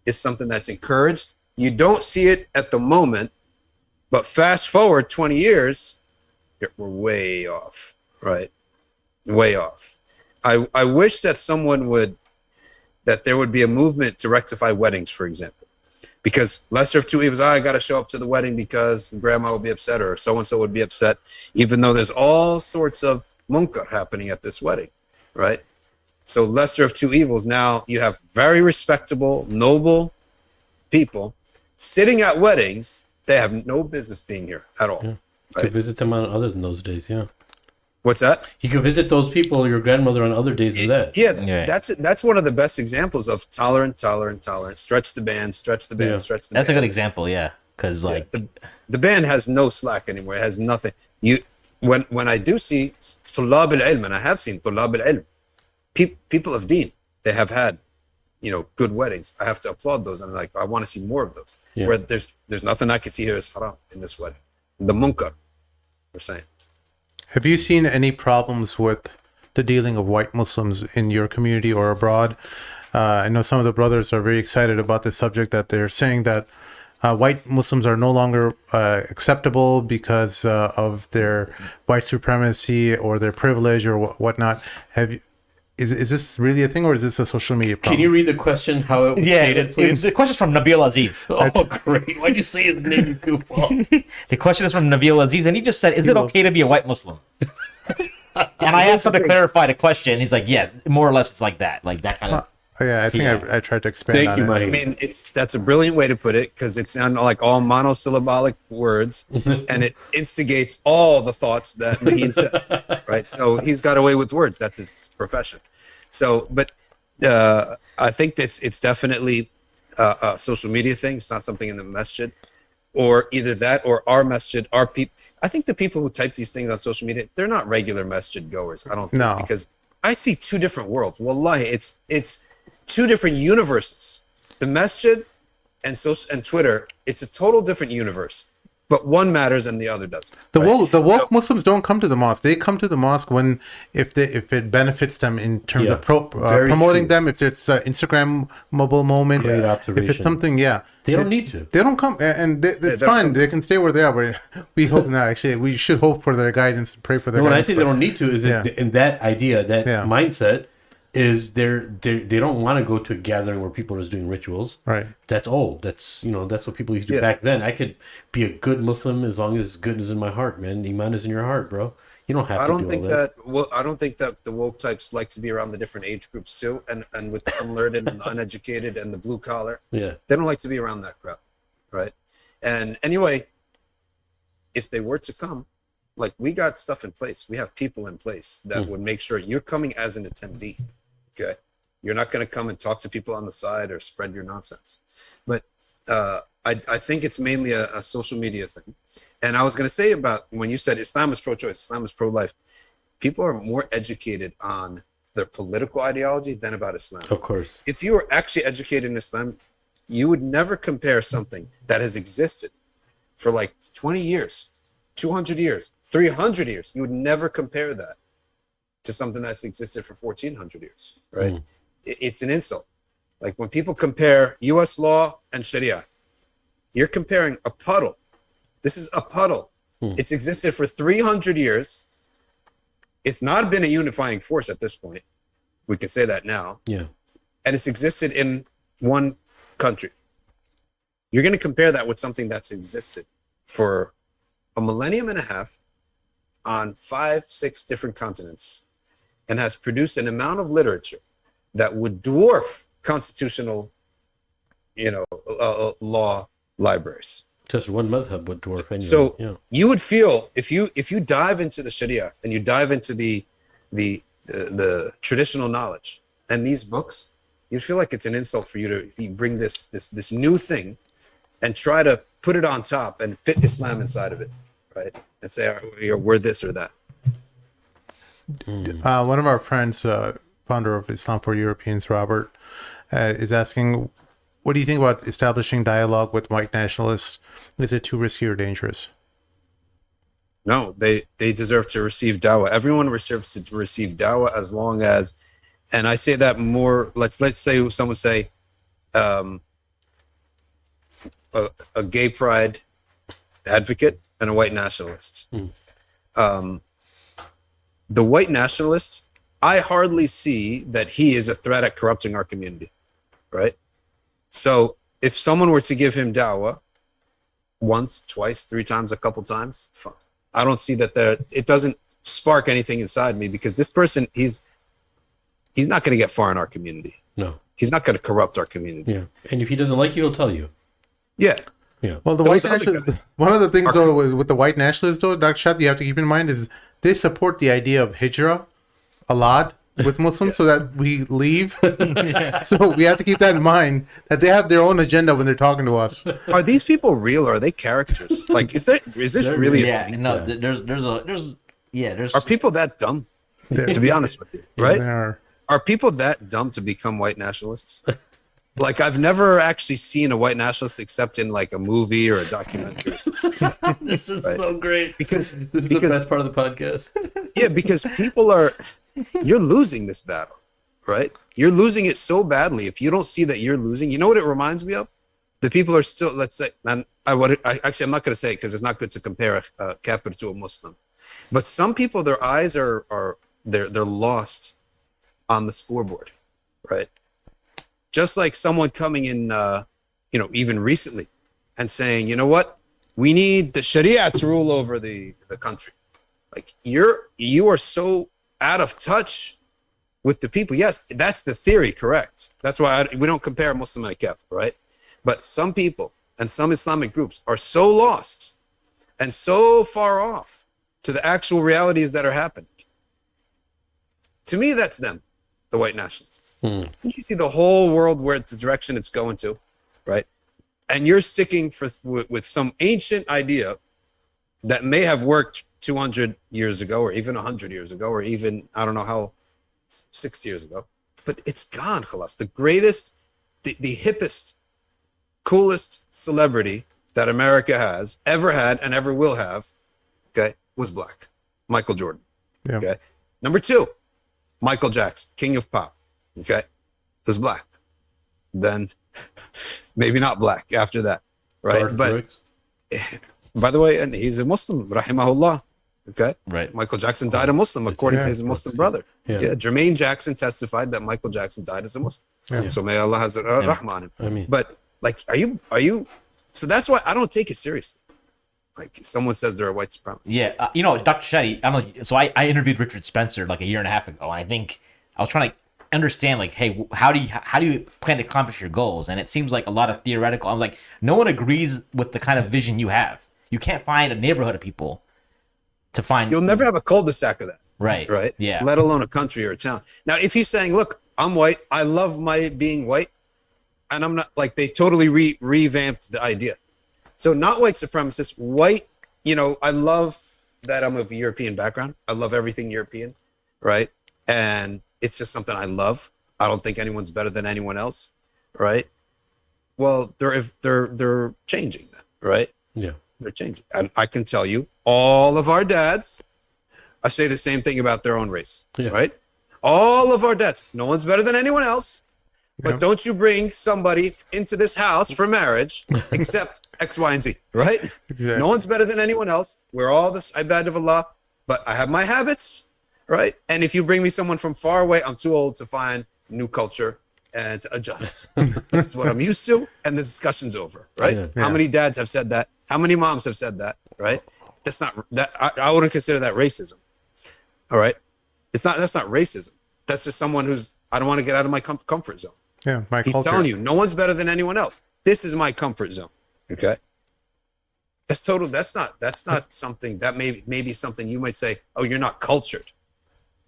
is something that's encouraged You don't see it at the moment, but fast forward 20 years, we're way off, right? Way off. I wish that there would be a movement to rectify weddings, for example, because lesser of two evils. I got to show up to the wedding because grandma will be upset or so-and-so would be upset, even though there's all sorts of munkar happening at this wedding, right? So lesser of two evils. Now you have very respectable, noble people sitting at weddings. They have no business being here at all. Yeah. You Right? could visit them on other than those days, yeah. What's that? You could visit those people, your grandmother, on other days than that. Yeah, Yeah. that's one of the best examples of tolerant. Stretch the band, stretch the band, Yeah. stretch the That's a band. good example, yeah. Because Yeah, like, the band has no slack anymore. It has nothing. When I do see طلاب العلم, and I have seen طلاب العلم, people of deen, they have had, good weddings. I have to applaud those. I'm like, I want to see more of those. Yeah. Where there's nothing I can see here is haram in this wedding. The munkar, we're saying. Have you seen any problems with the dealing of white Muslims in your community or abroad? I know some of the brothers are very excited about this subject, that they're saying that white Muslims are no longer acceptable because of their white supremacy or their privilege or whatnot. Is this really a thing, or is this a social media problem? Can you read the question, how it was stated, please? the question's from Nabil Aziz. Oh, great. Why'd you say his name, you goofball? The question is from Nabil Aziz, and he just said, "Is it okay to be a white Muslim?" And I asked him to clarify the question. He's like, "Yeah, more or less, it's like that kind of." Yeah, I think Yeah. I tried to expand Thank on you, it. Mike. I mean, that's a brilliant way to put it, because it's not like all monosyllabic words, and it instigates all the thoughts that Maheen said, right? So he's got away with words. That's his profession. So, but I think that it's definitely a social media thing. It's not something in the masjid, or either that or our masjid. Our people. I think the people who type these things on social media, they're not regular masjid goers. I don't think, No. because I see two different worlds. Wallahi, it's two different universes. The masjid and Twitter, it's a total different universe. But one matters and the other doesn't. The right? woke Muslims don't come to the mosque. They come to the mosque if it benefits them in terms Yeah, of very promoting true. them. If it's Instagram mobile moment, Great if observation. it's something, They don't need to. They don't come, and it's they're fine. They focused. can stay where they are. But we hope now. Actually, we should hope for their guidance, pray for their. No, when I guidance. say they don't need to, is that Yeah. in that idea, that Yeah. mindset, is they don't want to go to a gathering where people are just doing rituals. Right. That's old. That's that's what people used to do Yeah. back then. I could be a good Muslim as long as good is in my heart, man. Iman is in your heart, bro. You don't have I to don't do think all that. I don't think that the woke types like to be around the different age groups too, and with the unlearned and the uneducated and the blue collar. Yeah. They don't like to be around that crowd, right? And anyway, if they were to come, like, we got stuff in place. We have people in place that would make sure you're coming as an attendee. Okay, you're not going to come and talk to people on the side or spread your nonsense. But I think it's mainly a social media thing. And I was going to say about when you said Islam is pro-choice, Islam is pro-life, people are more educated on their political ideology than about Islam. Of course. If you were actually educated in Islam, you would never compare something that has existed for like 20 years, 200 years, 300 years. You would never compare that to something that's existed for 1400 years, right? It's an insult. Like when people compare US law and Sharia, you're comparing a puddle. This is a puddle. It's existed for 300 years. It's not been a unifying force at this point. We can say that now. Yeah. And it's existed in one country. You're going to compare that with something that's existed for a millennium and a half on 5-6 different continents and has produced an amount of literature that would dwarf constitutional, law libraries. Just one madhab would dwarf anyway. So yeah. you would feel if you dive into the Sharia and you dive into the traditional knowledge and these books, you'd feel like it's an insult for you to bring this new thing and try to put it on top and fit Islam inside of it, right? And say we're this or that. One of our friends, founder of Islam for Europeans, Robert, is asking, what do you think about establishing dialogue with white nationalists? Is it too risky or dangerous? No, they deserve to receive dawah. Everyone deserves to receive dawah as long as, and I say that more. Let's say someone say, a gay pride advocate and a white nationalist. The white nationalist, I hardly see that he is a threat at corrupting our community, right? So if someone were to give him dawah once, twice, 3 times, a couple times, fine. I don't see that it doesn't spark anything inside me, because this person, he's not going to get far in our community. No. He's not going to corrupt our community. Yeah. And if he doesn't like you, he'll tell you. Yeah. Yeah. Well, the white nationalists, one of the things though with the white nationalists though, Dr. Shad, you have to keep in mind is they support the idea of hijrah a lot with Muslims, so that we leave. So we have to keep that in mind, that they have their own agenda when they're talking to us. Are these people real, or are they characters? Like, is this really a thing? No, there's Are people that dumb? To be honest with you, right? Are people that dumb to become white nationalists? Like, I've never actually seen a white nationalist except in like a movie or a documentary. This is so great. Because This is the best part of the podcast. yeah, because you're losing this battle, right? You're losing it so badly. If you don't see that you're losing, you know what it reminds me of? The people are still, let's say, and I'm not going to say it because it's not good to compare a kafir to a Muslim. But some people, their eyes they're lost on the scoreboard, right? Just like someone coming in, even recently, and saying, you know what, we need the Sharia to rule over the country. Like, you are so out of touch with the people. Yes, that's the theory, correct? That's why we don't compare Muslim and a kafir, right? But some people and some Islamic groups are so lost and so far off to the actual realities that are happening. To me, that's them, the white nationalists. You see the whole world where the direction it's going to, right? And you're sticking with some ancient idea that may have worked 200 years ago, or even 100 years ago, or even, I don't know how, 60 years ago. But it's gone, khalas. The greatest, the hippest, coolest celebrity that America has ever had and ever will have, okay, was black. Michael Jordan. Yeah. Okay. Number 2, Michael Jackson, king of pop, okay, was black. Then maybe not black after that, right? But by the way, and he's a Muslim, rahimahullah, okay? Right. Michael Jackson died a Muslim, according to his Muslim brother. Yeah. Jermaine Jackson testified that Michael Jackson died as a Muslim. Yeah. So may Allah has rahmah on him. I mean, but like, are you? So that's why I don't take it seriously. Like, someone says they're a white supremacist. Yeah, Dr. Shadee, I interviewed Richard Spencer like a year and a half ago, and I think I was trying to understand, like, hey, how do you plan to accomplish your goals? And it seems like a lot of theoretical. I was like, no one agrees with the kind of vision you have. You can't find a neighborhood of people to find. You'll never have a cul-de-sac of that. Right. Right. Yeah. Let alone a country or a town. Now, if he's saying, look, I'm white, I love my being white, and I'm not, like, they totally revamped the idea. So not white supremacist, white, I love that I'm of European background. I love everything European, right? And it's just something I love. I don't think anyone's better than anyone else, right? Well, they're changing that, right? Yeah. They're changing. And I can tell you, all of our dads, I say the same thing about their own race, right? All of our dads, no one's better than anyone else. But don't you bring somebody into this house for marriage except X, Y, and Z, right? Exactly. No one's better than anyone else. We're all this ibad of Allah, but I have my habits, right? And if you bring me someone from far away, I'm too old to find new culture and to adjust. This is what I'm used to, and the discussion's over, right? Yeah. How many dads have said that? How many moms have said that, right? That's not that. I wouldn't consider that racism. All right, that's not racism. That's just someone who's, I don't want to get out of my comfort zone. Yeah, he's culture. Telling you, no one's better than anyone else. This is my comfort zone. Okay, that's total. That's not something that may be something you might say. Oh, you're not cultured.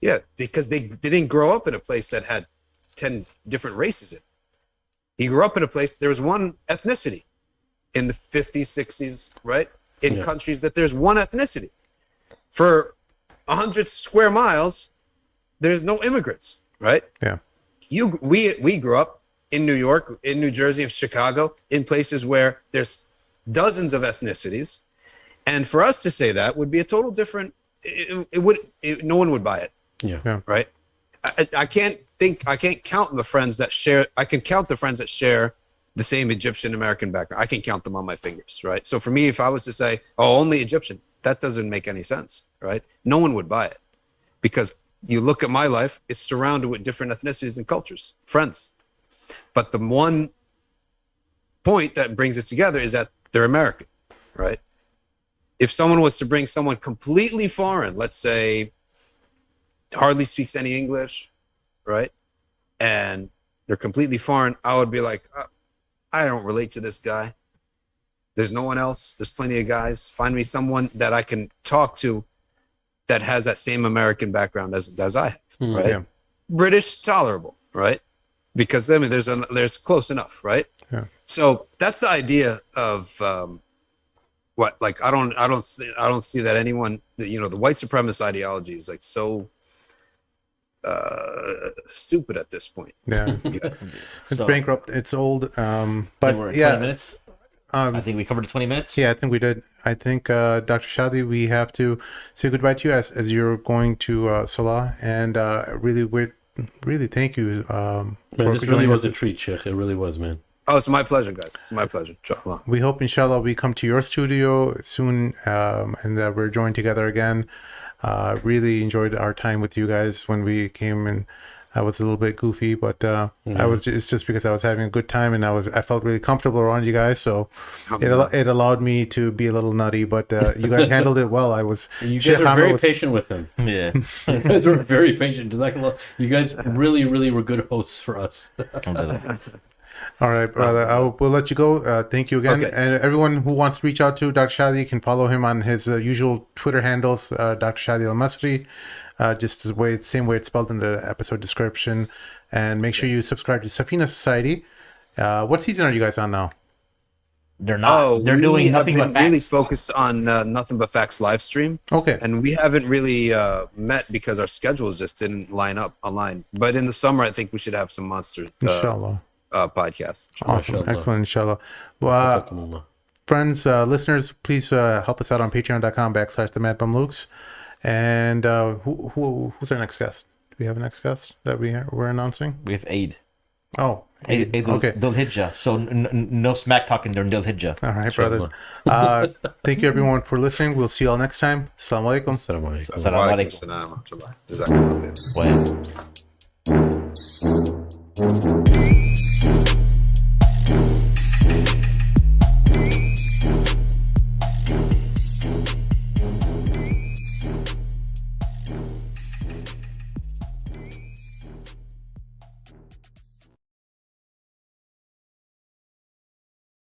Yeah, because they didn't grow up in a place that had 10 different races in it. He grew up in a place, there was one ethnicity in the 50s, 60s, right? In countries that there's one ethnicity. For 100 square miles, there's no immigrants, right? Yeah. We grew up in New York, in New Jersey, in Chicago, in places where there's dozens of ethnicities. And for us to say that would be a total different, no one would buy it. Yeah. Right? I can't count the friends that share, I can count the friends that share the same Egyptian American background. I can count them on my fingers, right? So for me, if I was to say, oh, only Egyptian, that doesn't make any sense, right? No one would buy it, because you look at my life, it's surrounded with different ethnicities and cultures, friends. But the one point that brings us together is that they're American, right? If someone was to bring someone completely foreign, let's say hardly speaks any English, right? And they're completely foreign, I would be like, I don't relate to this guy. There's no one else. There's plenty of guys. Find me someone that I can talk to that has that same American background as I have, right? Yeah. British, tolerable, right? Because I mean, there's close enough, right? Yeah. So that's the idea of what, like, I don't see that anyone, you know, the white supremacist ideology is like so stupid at this point. Yeah. Yeah. It's So- bankrupt. It's old. We're But at 20 yeah, minutes. I think we covered 20 minutes. yeah, I think we did. I think Dr. Shadee, we have to say goodbye to you as you're going to Salah, and really thank you. Man, this really was a treat, Sheikh. It really was, man. Oh, it's my pleasure, guys. It's my pleasure. Inshallah. We hope, inshallah, we come to your studio soon, and that we're joined together again. Really enjoyed our time with you guys when we came, and I was a little bit goofy, but it's just because I was having a good time, and I felt really comfortable around you guys, so it allowed me to be a little nutty, but you guys handled it well. You guys are very patient with him. Yeah. You guys were very patient. You guys really, really were good hosts for us. All right, brother. We'll let you go. Thank you again. Okay. And everyone who wants to reach out to Dr. Shadee can follow him on his usual Twitter handles, Dr. Shadee ElMasry, just the same way it's spelled in the episode description. And make sure you subscribe to Safina Society. What season are you guys on now? They're not. They're doing nothing but facts. Really focused on Nothing But Facts live stream. Okay. And we haven't really met because our schedules just didn't line up online. But in the summer, I think we should have some monster Inshallah. Podcasts. Awesome. Inshallah. Excellent. Inshallah. Well, friends, listeners, please help us out on patreon.com/the Mad Mamluks. And who's our next guest? Do we have a next guest that we're announcing? We have Eid. Oh, Eid okay. Dhul Hijjah. So no smack talking during Dhul Hijjah. All right, brothers. Thank you, everyone, for listening. We'll see you all next time. Assalamu alaikum. Assalamu alaikum. Assalamu alaikum. Assalamu alaikum. Jazakallah khair. Well.